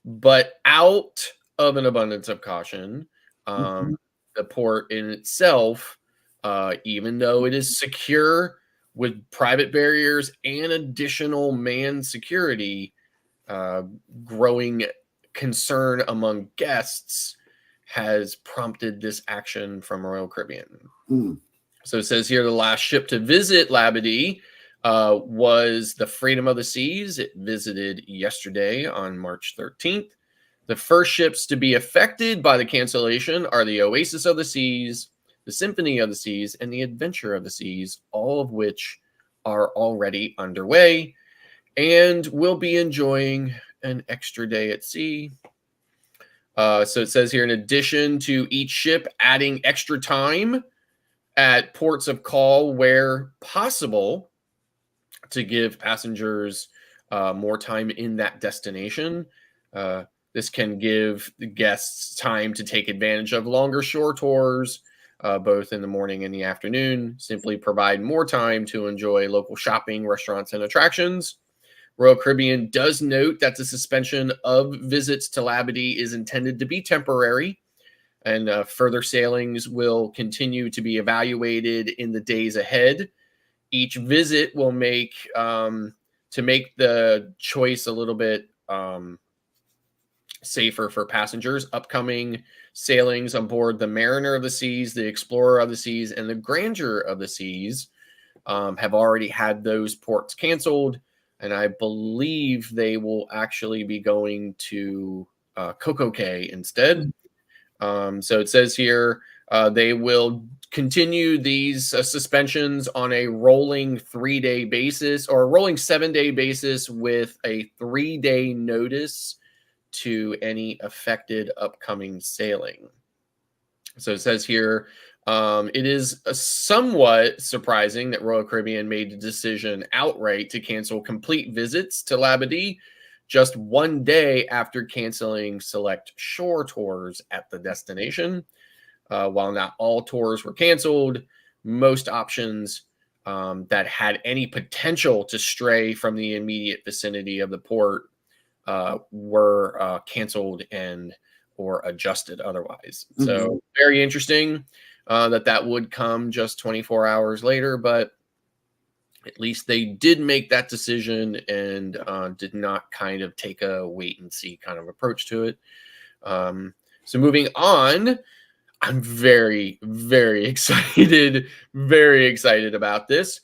but out of an abundance of caution, the port in itself, even though it is secure with private barriers and additional manned security, growing concern among guests has prompted this action from Royal Caribbean. So it says here the last ship to visit Labadee was the Freedom of the Seas. It visited yesterday on March 13th. The first ships to be affected by the cancellation are the Oasis of the Seas, the Symphony of the Seas, and the Adventure of the Seas, all of which are already underway and will be enjoying an extra day at sea. So it says here, in addition to each ship adding extra time at ports of call where possible to give passengers more time in that destination. This can give the guests time to take advantage of longer shore tours, both in the morning and the afternoon, simply provide more time to enjoy local shopping, restaurants, and attractions. Royal Caribbean does note that the suspension of visits to Labadee is intended to be temporary, and further sailings will continue to be evaluated in the days ahead. Each visit will make to make the choice a little bit safer for passengers. Upcoming sailings on board the Mariner of the Seas, the Explorer of the Seas, and the Grandeur of the Seas have already had those ports canceled, and I believe they will actually be going to Coco Cay instead. So it says here they will continue these suspensions on a rolling 3-day basis, or a rolling 7-day basis, with a 3-day notice to any affected upcoming sailing. So it says here, it is somewhat surprising that Royal Caribbean made the decision outright to cancel complete visits to Labadee just 1 day after canceling select shore tours at the destination. While not all tours were canceled, most options that had any potential to stray from the immediate vicinity of the port were canceled and or adjusted otherwise. So very interesting that would come just 24 hours later, but at least they did make that decision and did not kind of take a wait and see kind of approach to it. So moving on, I'm very, very excited about this.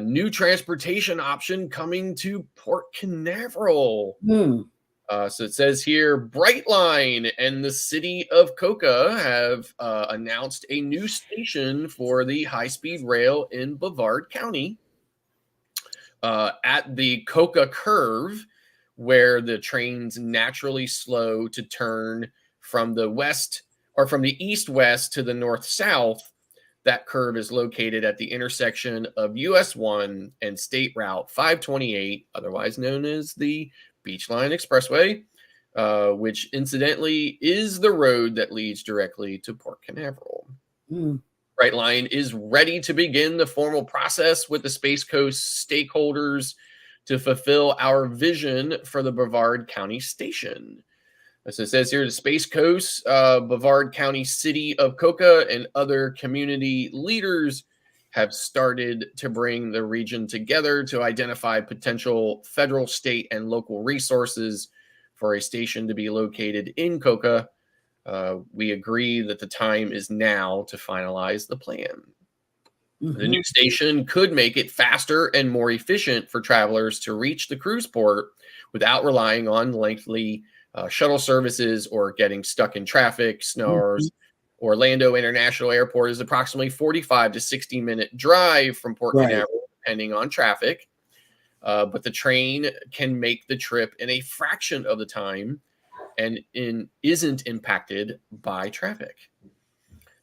New transportation option coming to Port Canaveral. So it says here, Brightline and the city of Coca have announced a new station for the high-speed rail in Brevard County at the Coca Curve, where the trains naturally slow to turn from the west, or from the east-west to the north-south. That curve is located at the intersection of US 1 and State Route 528, otherwise known as the Beachline Expressway. which incidentally is the road that leads directly to Port Canaveral. Brightline is ready to begin the formal process with the Space Coast stakeholders to fulfill our vision for the Brevard County Station. As it says here, the Space Coast, Brevard County City of Coca, and other community leaders have started to bring the region together to identify potential federal, state, and local resources for a station to be located in Coca. We agree that the time is now to finalize the plan. The new station could make it faster and more efficient for travelers to reach the cruise port without relying on lengthy shuttle services or getting stuck in traffic. Snars Orlando International Airport is approximately 45 to 60-minute drive from Port Canaveral, depending on traffic. But the train can make the trip in a fraction of the time and isn't impacted by traffic.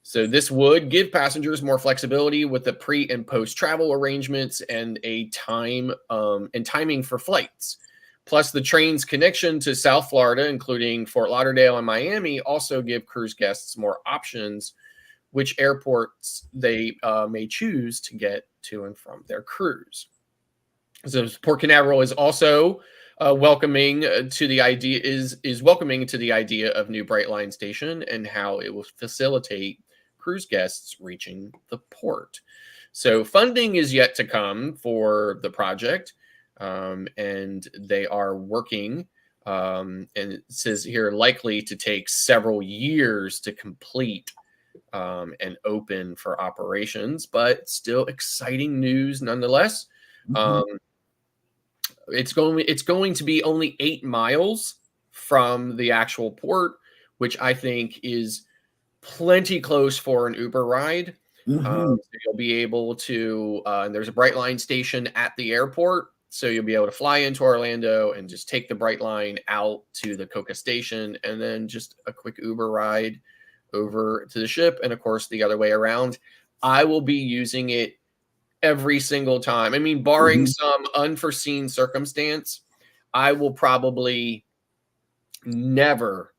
So this would give passengers more flexibility with the pre and post travel arrangements and a timing for flights. Plus, the train's connection to South Florida, including Fort Lauderdale and Miami, also give cruise guests more options, which airports they may choose to get to and from their cruise. So Port Canaveral is also welcoming to the idea of new Brightline Station and how it will facilitate cruise guests reaching the port. So funding is yet to come for the project, and they are working, and it says here likely to take several years to complete and open for operations, but still exciting news nonetheless. It's going to be only 8 miles from the actual port, which I think is plenty close for an Uber ride. So you'll be able to, and there's a Brightline station at the airport, so you'll be able to fly into Orlando and just take the Brightline out to the Coca station, and then just a quick Uber ride over to the ship, and of course the other way around. I will be using it every single time. I mean, barring some unforeseen circumstance, I will probably never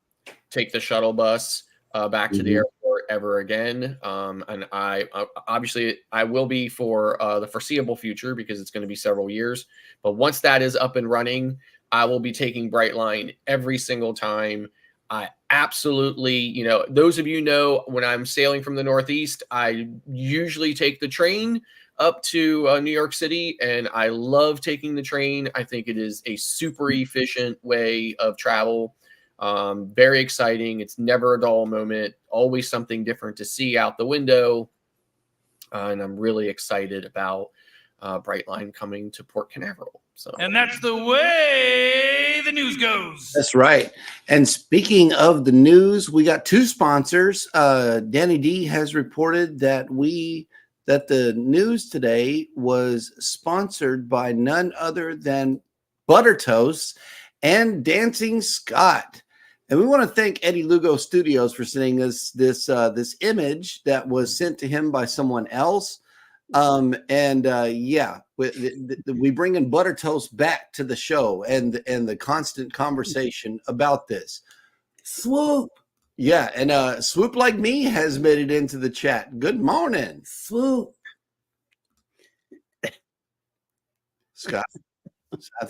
take the shuttle bus back to the airport ever again. And I obviously I will be for the foreseeable future, because it's going to be several years. But once that is up and running, I will be taking Brightline every single time. I absolutely, those of you know, when I'm sailing from the Northeast, I usually take the train up to New York City, and I love taking the train. I think it is a super efficient way of travel. Very exciting. It's never a dull moment, always something different to see out the window. And I'm really excited about Brightline coming to Port Canaveral. And that's the way the news goes. That's right. And speaking of the news, we got 2 sponsors. Danny D has reported that the news today was sponsored by none other than Butter Toast and Dancing Scott. And we want to thank Eddie Lugo Studios for sending us this image that was sent to him by someone else. We bring in Butter Toast back to the show and the constant conversation about this. Swoop. Yeah, and Swoop Like Me has made it into the chat. Good morning, Swoop. Scott.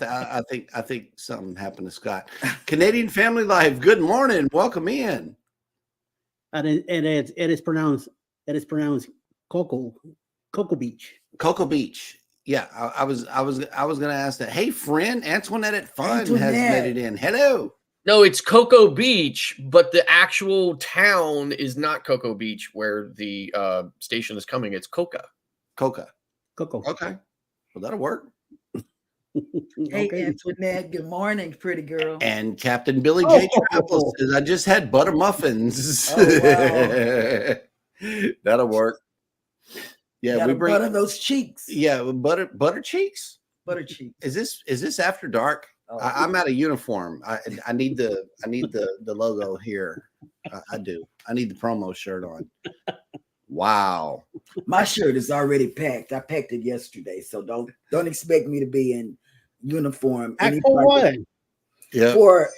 I think something happened to Scott. Canadian Family Life. Good morning. Welcome in. And it is pronounced Cocoa Beach. Cocoa Beach. Yeah, I was going to ask that. Hey, friend, Antoinette at Fun has made it in. Hello. No, it's Cocoa Beach, but the actual town is not Cocoa Beach where the station is coming. It's Coca. Cocoa. Okay. Well, that'll work. Hey, Antoinette. Good morning, pretty girl. And Captain Billy J. Travel says, I just had butter muffins. Oh, wow. That'll work. Yeah, we bring butter those cheeks. Yeah, butter cheeks. Butter cheeks. Is this after dark? Oh. I'm out of uniform. I need the logo here. I do. I need the promo shirt on. Wow. My shirt is already packed. I packed it yesterday, so don't expect me to be in uniform. For what? Yeah. For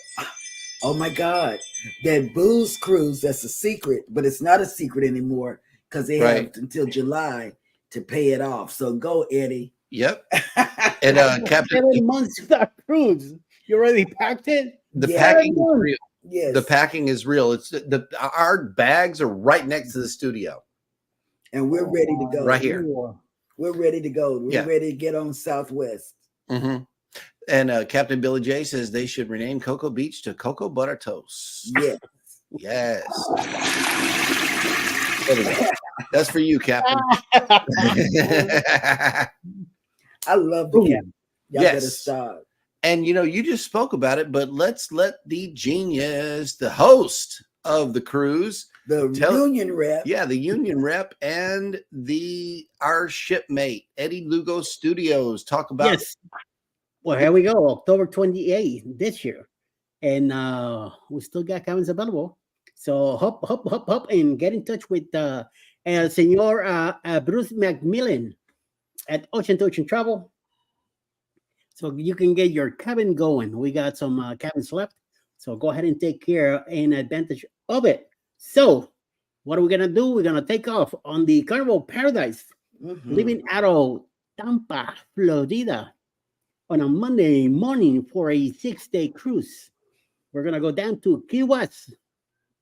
Oh my God. That booze cruise, that's a secret, but it's not a secret anymore because they have until July to pay it off. So go, Eddie. Yep. And Captain, 7 months without cruise. You already packed it? the Yeah. packing is real. Yes. The packing is real. It's our bags are right next to the studio. And we're ready to go. Right here. We're ready to go. We're ready to get on Southwest. Mm-hmm. And Captain Billy J says they should rename Cocoa Beach to Cocoa Butter Toast. Yes. Yes. There we go. That's for you, Captain. I love the Captain. Y'all better Yes. stop. And you just spoke about it, but let's let the genius, the host of the cruise, The union rep. yeah, the union rep, and our shipmate Eddie Lugo Studios talk about. Yes. Well, here we go. October 28th this year. And we still got cabins available. So hop, and get in touch with Senor Bruce McMillan at Ocean to Ocean Travel. So you can get your cabin going. We got some cabins left. So go ahead and take care and advantage of it. So what are we going to do? We're going to take off on the Carnival Paradise, leaving out of Tampa, Florida, on a Monday morning for a 6-day cruise. We're going to go down to Key West,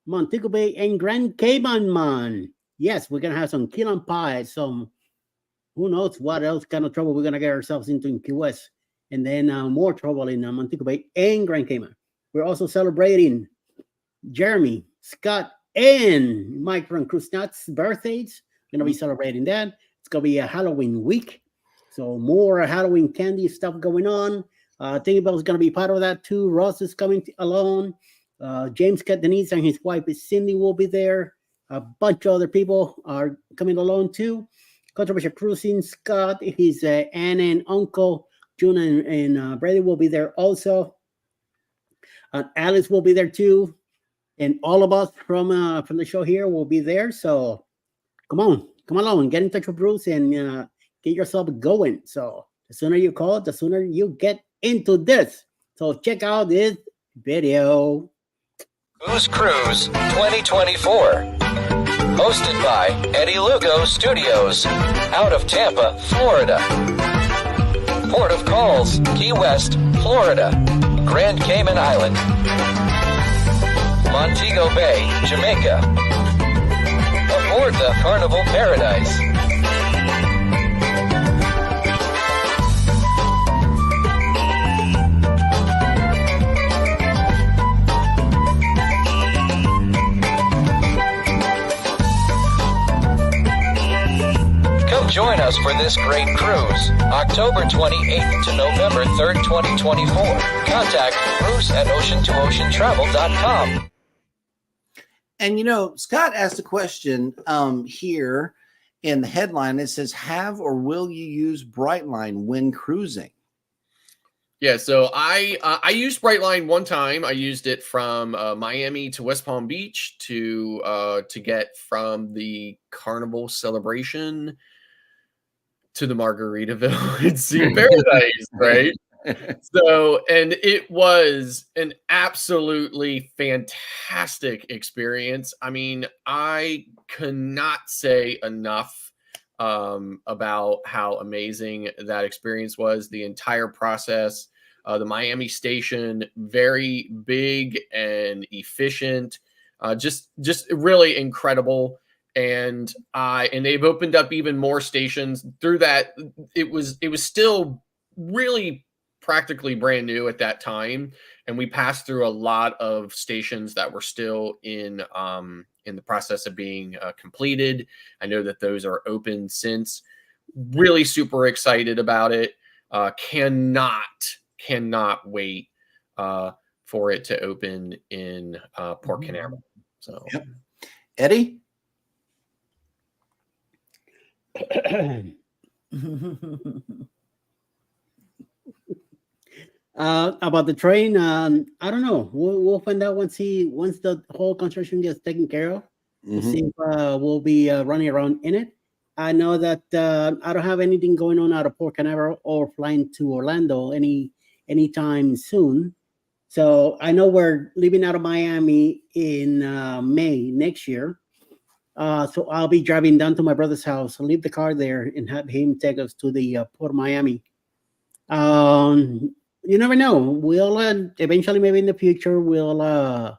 Montego Bay, and Grand Cayman, man. Yes, we're going to have some key lime pie, some who knows what else kind of trouble we're going to get ourselves into in Key West. And then more trouble in Montego Bay and Grand Cayman. We're also celebrating Jeremy, Scott, and Mike from Cruise Nuts' birthdays. We're going to be celebrating that. It's going to be a Halloween week. So more Halloween candy stuff going on. Tinkerbell is going to be part of that too. Ross is coming along. James Denise and his wife Cindy will be there. A bunch of other people are coming along too. Controversial Cruising, Scott, his aunt and uncle, June and Brady will be there also. Alice will be there too. And all of us from the show here will be there. So come along, get in touch with Bruce and get yourself going. So the sooner you call, the sooner you get into this. So check out this video. Who's Cruise 2024. Hosted by Eddie Lugo Studios. Out of Tampa, Florida. Port of Calls, Key West, Florida. Grand Cayman Island. Montego Bay, Jamaica. Aboard the Carnival Paradise. Come join us for this great cruise, October 28th to November 3rd, 2024. Contact Bruce at ocean2oceantravel.com. And Scott asked a question here in the headline. It says, "Have or will you use Brightline when cruising?" Yeah, so I used Brightline one time. I used it from Miami to West Palm Beach to get from the Carnival celebration to the Margaritaville at Sea Paradise, right? So, and it was an absolutely fantastic experience. I mean, I cannot say enough about how amazing that experience was. The entire process, the Miami station, very big and efficient, just really incredible. And they've opened up even more stations through that. It was still really practically brand new at that time, and we passed through a lot of stations that were still in the process of being completed. I know that those are open since. Really super excited about it. Cannot wait for it to open in Port Canaveral. So, yep. Eddie. About the train, I don't know. We'll find out once the whole construction gets taken care of. We'll see if we'll be running around in it. I know that I don't have anything going on out of Port Canaveral or flying to Orlando anytime soon. So I know we're leaving out of Miami in May next year. So I'll be driving down to my brother's house, leave the car there, and have him take us to the Port of Miami. You never know. We'll eventually, maybe in the future, we'll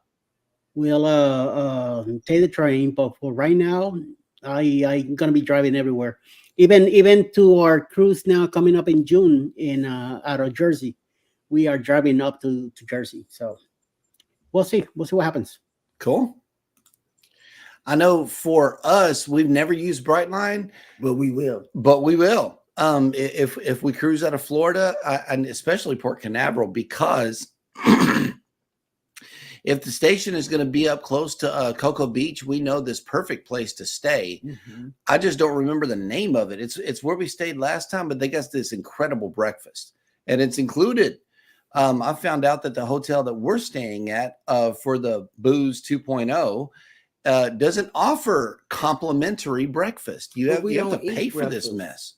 take the train. But for right now, I'm gonna be driving everywhere. Even to our cruise now coming up in June in out of Jersey, we are driving up to Jersey. So we'll see. We'll see what happens. Cool. I know for us, we've never used Brightline, But we will. but we will. If we cruise out of Florida, and especially Port Canaveral, because if the station is going to be up close to Cocoa Beach, we know this perfect place to stay. I just don't remember the name of it. It's where we stayed last time, but they got this incredible breakfast, and it's included. I found out that the hotel that we're staying at for the Booze 2.0 doesn't offer complimentary breakfast. You have to pay for this mess.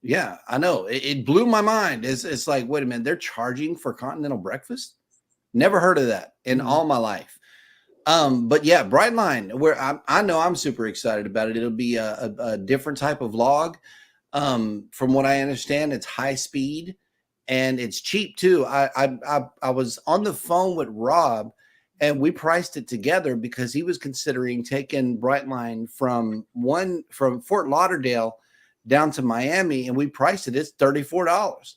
Yeah, I know. It blew my mind. It's like, wait a minute, they're charging for continental breakfast? Never heard of that in all my life. But yeah, Brightline, where I know I'm super excited about it. It'll be a different type of log. From what I understand, it's high speed and it's cheap too. I was on the phone with Rob and we priced it together because he was considering taking Brightline from Fort Lauderdale down to Miami, and we priced it. It's $34.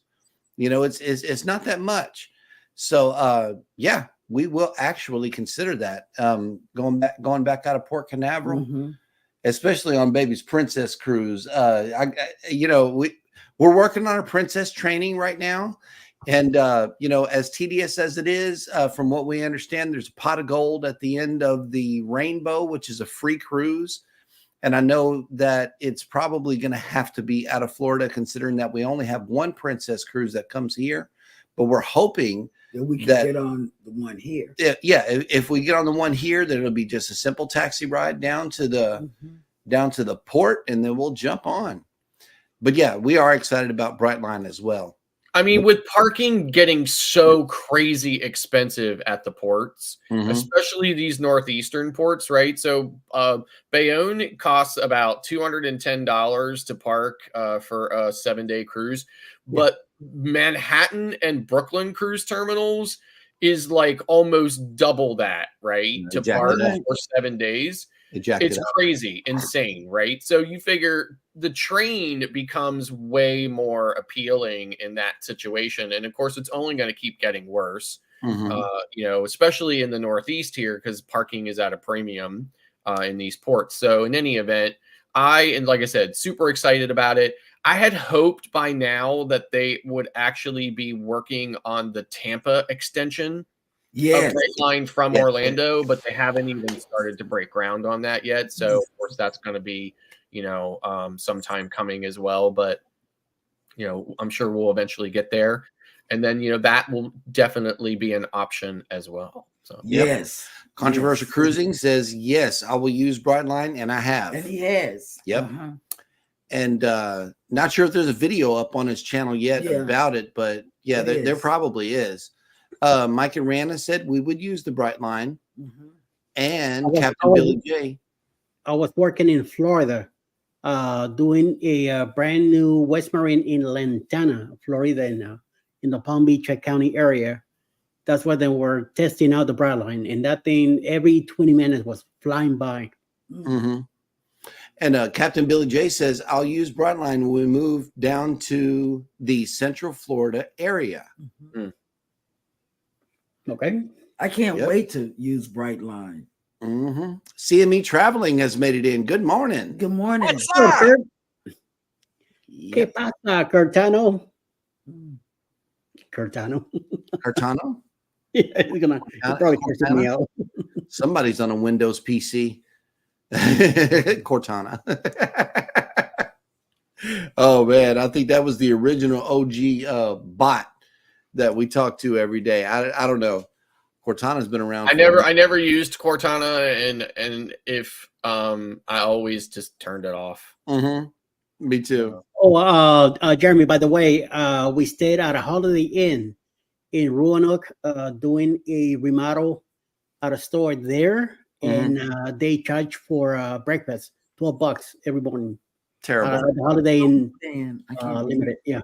You know, it's not that much. So yeah, we will actually consider that going back out of Port Canaveral, especially on Baby's Princess Cruise. We're working on our princess training right now. And, as tedious as it is, from what we understand, there's a pot of gold at the end of the Rainbow, which is a free cruise. And I know that it's probably going to have to be out of Florida, considering that we only have one princess cruise that comes here. But we're hoping that we can get on the one here. Yeah, if we get on the one here, then it'll be just a simple taxi ride down to the port, and then we'll jump on. But yeah, we are excited about Brightline as well. I mean, with parking getting so crazy expensive at the ports, especially these northeastern ports, right? So Bayonne costs about $210 to park for a 7-day cruise, but Manhattan and Brooklyn cruise terminals is like almost double that, right? To park for 7 days. It's crazy, insane, right? So you figure the train becomes way more appealing in that situation. And of course, it's only going to keep getting worse, especially in the Northeast here, because parking is at a premium in these ports. So in any event, like I said, super excited about it. I had hoped by now that they would actually be working on the Tampa extension. A Brightline from Orlando, but they haven't even started to break ground on that yet. So of course that's going to be, sometime coming as well. But I'm sure we'll eventually get there, and then that will definitely be an option as well. So yes, Controversial Cruising says yes, I will use Brightline, and I have, and he has. Yep. And not sure if there's a video up on his channel yet about it, but yeah, there probably is. Mike and Rana said we would use the Brightline, and Captain Billy J. I was working in Florida, doing a brand new West Marine in Lantana, Florida, in the Palm Beach County area. That's where they were testing out the Brightline, and that thing every 20 minutes was flying by. And Captain Billy J says, I'll use Brightline when we move down to the Central Florida area. Okay. I can't wait to use Brightline. CME Traveling has made it in. Good morning. Good morning. What's up? ¿Qué pasa, Cortano? Cortano? Yeah, he's probably cursing me out. Somebody's on a Windows PC. Cortana. Oh man, I think that was the original OG bot that we talk to every day. I don't know. Cortana's been around. I never used Cortana, and if I always just turned it off. Me too. Jeremy, by the way, we stayed at a Holiday Inn in Roanoke doing a remodel at a store there, and they charge for breakfast $12 every morning. Terrible. The Holiday Inn Man, I can't Limited. Yeah.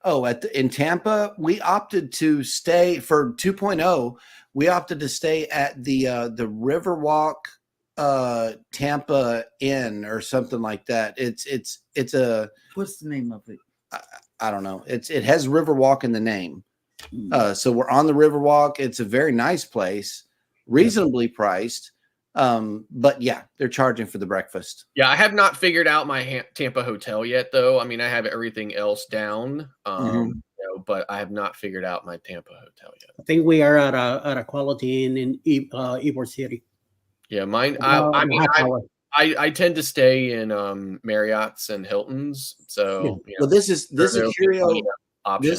Oh, in Tampa, we opted to stay for 2.0. We opted to stay at the Riverwalk Tampa Inn or something like that. It's a What's the name of it? I don't know. It has Riverwalk in the name. So we're on the Riverwalk. It's a very nice place, reasonably priced. But yeah, they're charging for the breakfast. Yeah, I have not figured out my Tampa hotel yet, though. I mean, I have everything else down, you know, but I have not figured out my Tampa hotel yet. I think we are at a Quality Inn in Ybor City. Yeah, mine. I tend to stay in Marriott's and Hilton's. So, you know, well, this is Curio. Option.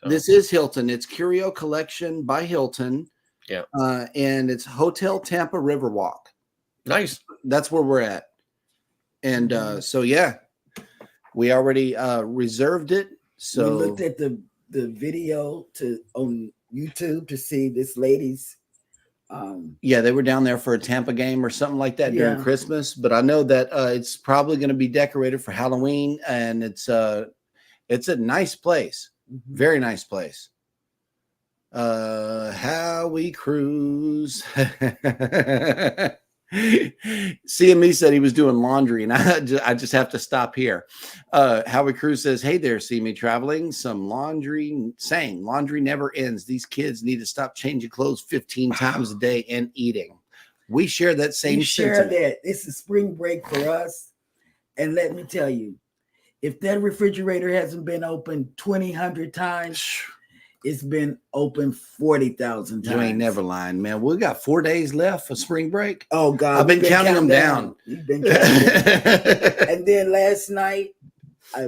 This is Hilton. It's Curio Collection by Hilton. Yeah. And it's Hotel Tampa Riverwalk. Nice. That's where we're at. And so yeah, we already reserved it. So we looked at the video on YouTube to see this lady's. Yeah, they were down there for a Tampa game or something like that during Christmas. But I know that it's probably going to be decorated for Halloween, and it's a nice place, very nice place. How we cruise. CME said he was doing laundry, and I just have to stop here. Howie Cruz says, "Hey there, CME traveling. Some laundry, saying laundry never ends. These kids need to stop changing clothes 15 times a day and eating." We share that same sentiment. That it's a spring break for us, and let me tell you, if that refrigerator hasn't been open 2,000 times, it's been open 40,000 times. You ain't never lying, man. We got 4 days left for spring break. Oh God, I've been counting them down. You've been counting them. And then last night, I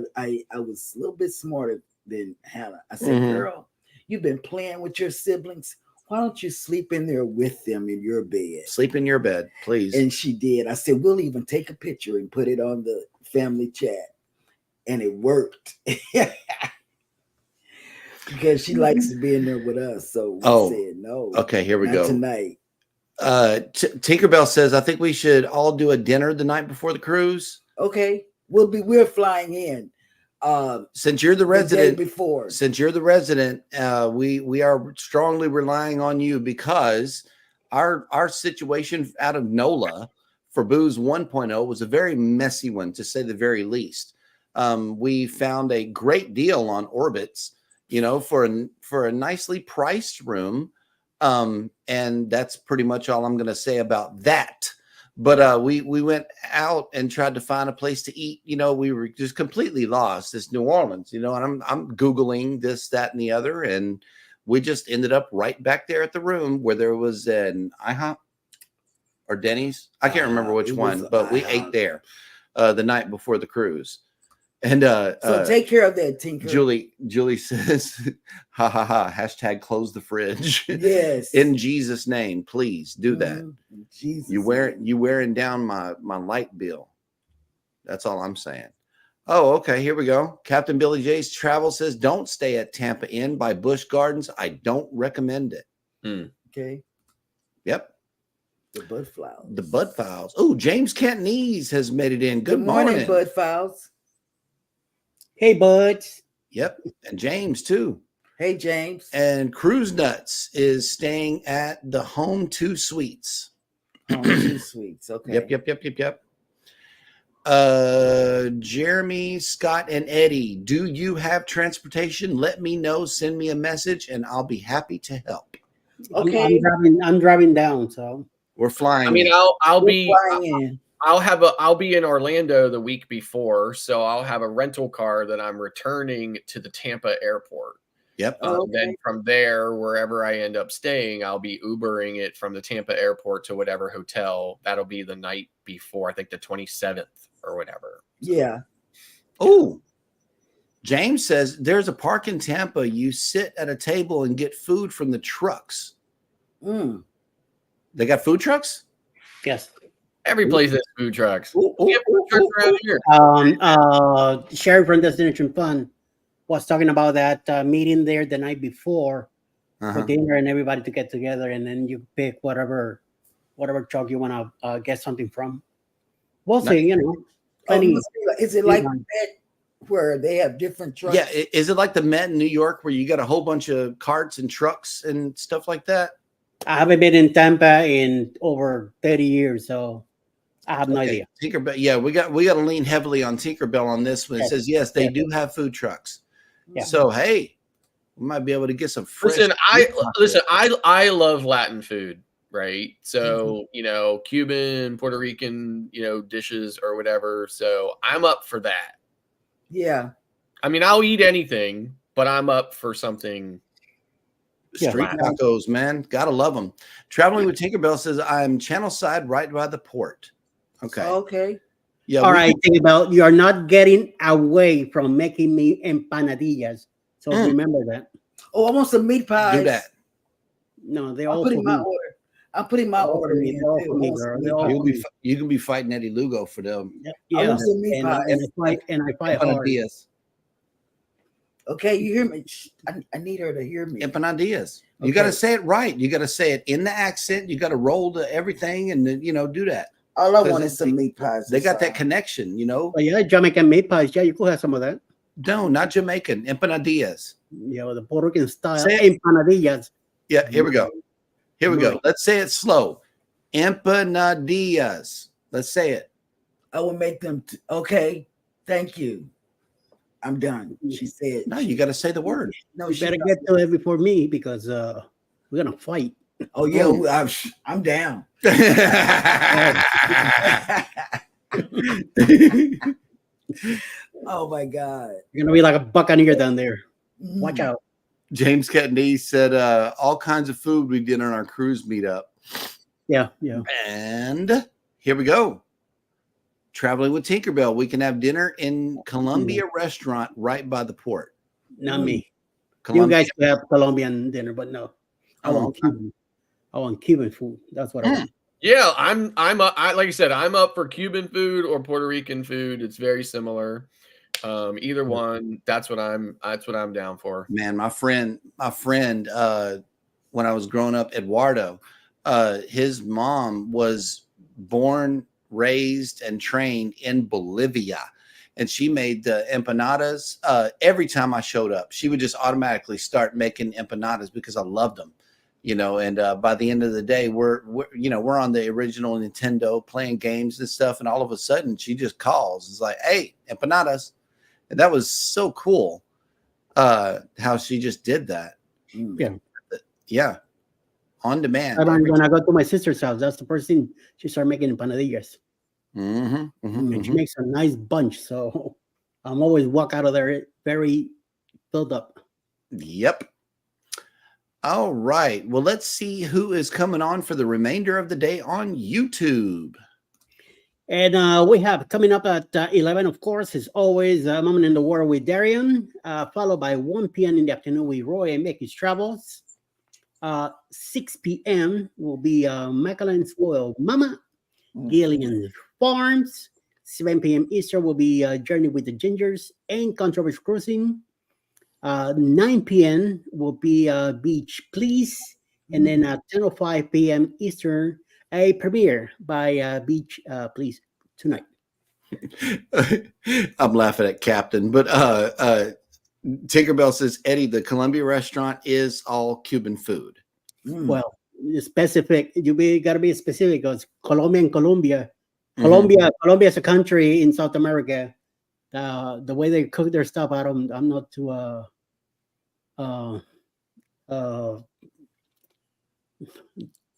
was a little bit smarter than Hannah. I said, "Girl, you've been playing with your siblings. Why don't you sleep in there with them in your bed? Sleep in your bed, please." And she did. I said, "We'll even take a picture and put it on the family chat," and it worked. Because she likes to be in there with us. So we said no. Okay, here we go. Tonight. Tinkerbell says, "I think we should all do a dinner the night before the cruise." Okay. We're flying in. Since you're the resident day before. Since you're the resident, we are strongly relying on you, because our situation out of NOLA for Booze 1.0 was a very messy one, to say the very least. We found a great deal on Orbitz, you know, for a nicely priced room. And that's pretty much all I'm going to say about that. But we went out and tried to find a place to eat. You know, we were just completely lost. This New Orleans, you know, and I'm Googling this, that, and the other. And we just ended up right back there at the room where there was an IHOP or Denny's. I can't remember which one, but we ate there the night before the cruise. And so take care of that, Tinker. Julie says, "Ha ha ha! Hashtag close the fridge." Yes. In Jesus' name, please do that. Jesus. You wearing down my light bill. That's all I'm saying. Oh, okay. Here we go. Captain Billy J's Travel says, "Don't stay at Tampa Inn by Busch Gardens. I don't recommend it." Okay. Yep. The Bud Files. The Bud Files. Oh, James Cantonese has made it in. Good morning, Bud Files. Hey, buds. Yep. And James, too. Hey, James. And Cruise Nuts is staying at the Home 2 Suites. Home 2 Suites. Okay. Yep. Jeremy, Scott, and Eddie, do you have transportation? Let me know. Send me a message, and I'll be happy to help. Okay. I'm driving down, so we're flying. I mean, I'll be flying in. I'll be in Orlando the week before, so I'll have a rental car that I'm returning to the Tampa airport. Yep. Then from there, wherever I end up staying, I'll be Ubering it from the Tampa airport to whatever hotel. That'll be the night before, I think the 27th or whatever. Yeah. Oh, James says there's a park in Tampa. You sit at a table and get food from the trucks. They got food trucks? Yes. Every place has food trucks. We have food trucks around here. Sharing from Destination Fun was talking about that meeting there the night before for Uh-huh. dinner and everybody to get together, and then you pick whatever truck you want to get something from. We'll Nice. see, you know. Oh, Plenty. is it like that where they have different trucks? Yeah, is it like the Met in New York where you got a whole bunch of carts and trucks and stuff like that? I haven't been in Tampa in over 30 years, so I have no idea. Tinkerbell. Yeah, we got to lean heavily on Tinkerbell on this one. It Yes. says yes, they Yeah. do have food trucks. Yeah. So hey, we might be able to get some fresh. Listen, I love Latin food, right? So, you know, Cuban, Puerto Rican, you know, dishes or whatever. So I'm up for that. Yeah. I mean, I'll eat anything, but I'm up for something. Street tacos, man. Gotta love them. Traveling with Tinkerbell says I'm channel side right by the port. Okay. Okay. Yeah. All right, think about you are not getting away from making me empanadillas. So remember that. Oh, I want some meat pies. Do that. No, they're I'm all putting for my me. order. I'm putting my They're all for order me. in. They're all too. for I me, want some girl. meat They're all pies. for me. You can be fighting Eddie Lugo for them. Yeah, I want some meat and, pies. and I fight hard. Empanadillas. Okay, you hear me? Shh, I need her to hear me. Empanadillas. You Okay. got to say it right. You got to say it in the accent. You got to roll to everything and then, you know, do that. All I 'Cause want is some meat pies. They got that inside. connection, you know. But yeah, Jamaican meat pies. Yeah, you could have some of that. No, not Jamaican. Empanadillas. Yeah, with the Puerto Rican style Say it. empanadillas. Yeah, here we go. Here we go. Right. Let's say it slow. Empanadillas. Let's say it. I will make them. Okay, thank you. I'm done. She said. No, you got to say the word. No, You she better not. get to it before me because we're gonna fight. Oh yeah, I'm down. Oh my God. You're gonna be like a buccaneer down there. Watch Mm. out. James Ketney said all kinds of food we did on our cruise meetup. Yeah, yeah. And here we go. Traveling with Tinkerbell. We can have dinner in Columbia restaurant right by the port. Not me. Columbia. You guys can have Colombian dinner, but no. I want Cuban. I want Cuban food. That's what I want. Yeah, like I said, I'm up for Cuban food or Puerto Rican food. It's very similar. Either one. That's what I'm down for. Man, my friend, when I was growing up, Eduardo, his mom was born, raised, and trained in Bolivia. And she made the empanadas. Every time I showed up, she would just automatically start making empanadas because I loved them, you know. And by the end of the day, we're on the original Nintendo playing games and stuff. And all of a sudden, she just calls. It's like, "Hey, empanadas!" And that was so cool. How she just did that. Yeah, on demand. When I go to my sister's house, that's the first thing she started making empanadillas. And she makes a nice bunch, so I'm always walk out of there very filled up. Yep. All right. Well, let's see who is coming on for the remainder of the day on YouTube. And we have coming up at 11, of course, is always a moment in the world with Darian, followed by 1 p.m. in the afternoon with Roy and Make His Travels. 6 p.m. will be Macallan's Spoiled Mama, Gillian's Farms. 7 p.m. Eastern will be Journey with the Gingers and Controversy Cruising. 9 p.m. will be Beach Please. And then at 10:05 p.m. Eastern, a premiere by Beach Please tonight. I'm laughing at Captain, but Tinkerbell says, Eddie, the Columbia restaurant is all Cuban food. Well, specific. Got to be specific because Colombia and Colombia. Colombia is a country in South America. The way they cook their stuff, I'm not too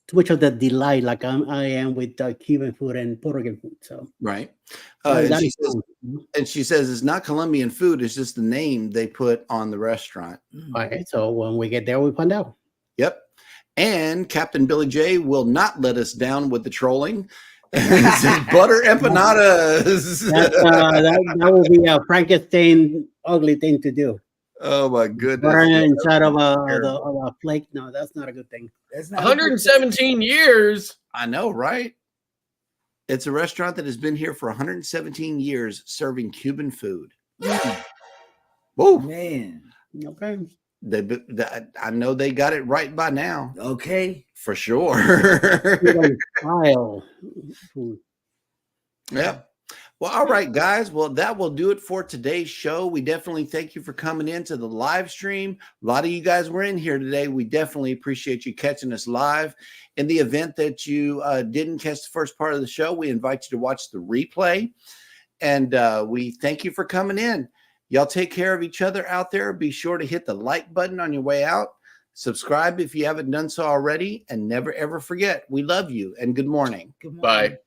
too much of the delight like I am with Cuban food and Puerto Rican food. So right. And she says it's not Colombian food, it's just the name they put on the restaurant. Okay, so when we get there, we find out. Yep. And Captain Billy J will not let us down with the trolling. It says butter empanadas. That will be a Frankenstein ugly thing to do. Oh my goodness! Butter inside of a flake. No, that's not a good thing. That's not 117 years. I know, right? It's a restaurant that has been here for 117 years serving Cuban food. Whoa. Man. Okay. I know they got it right by now. Okay. For sure. Kyle. Yeah. Well, all right, guys. Well, that will do it for today's show. We definitely thank you for coming into the live stream. A lot of you guys were in here today. We definitely appreciate you catching us live. In the event that you didn't catch the first part of the show, we invite you to watch the replay. And we thank you for coming in. Y'all take care of each other out there. Be sure to hit the like button on your way out. Subscribe if you haven't done so already. And never, ever forget, we love you and good morning. Good morning. Bye.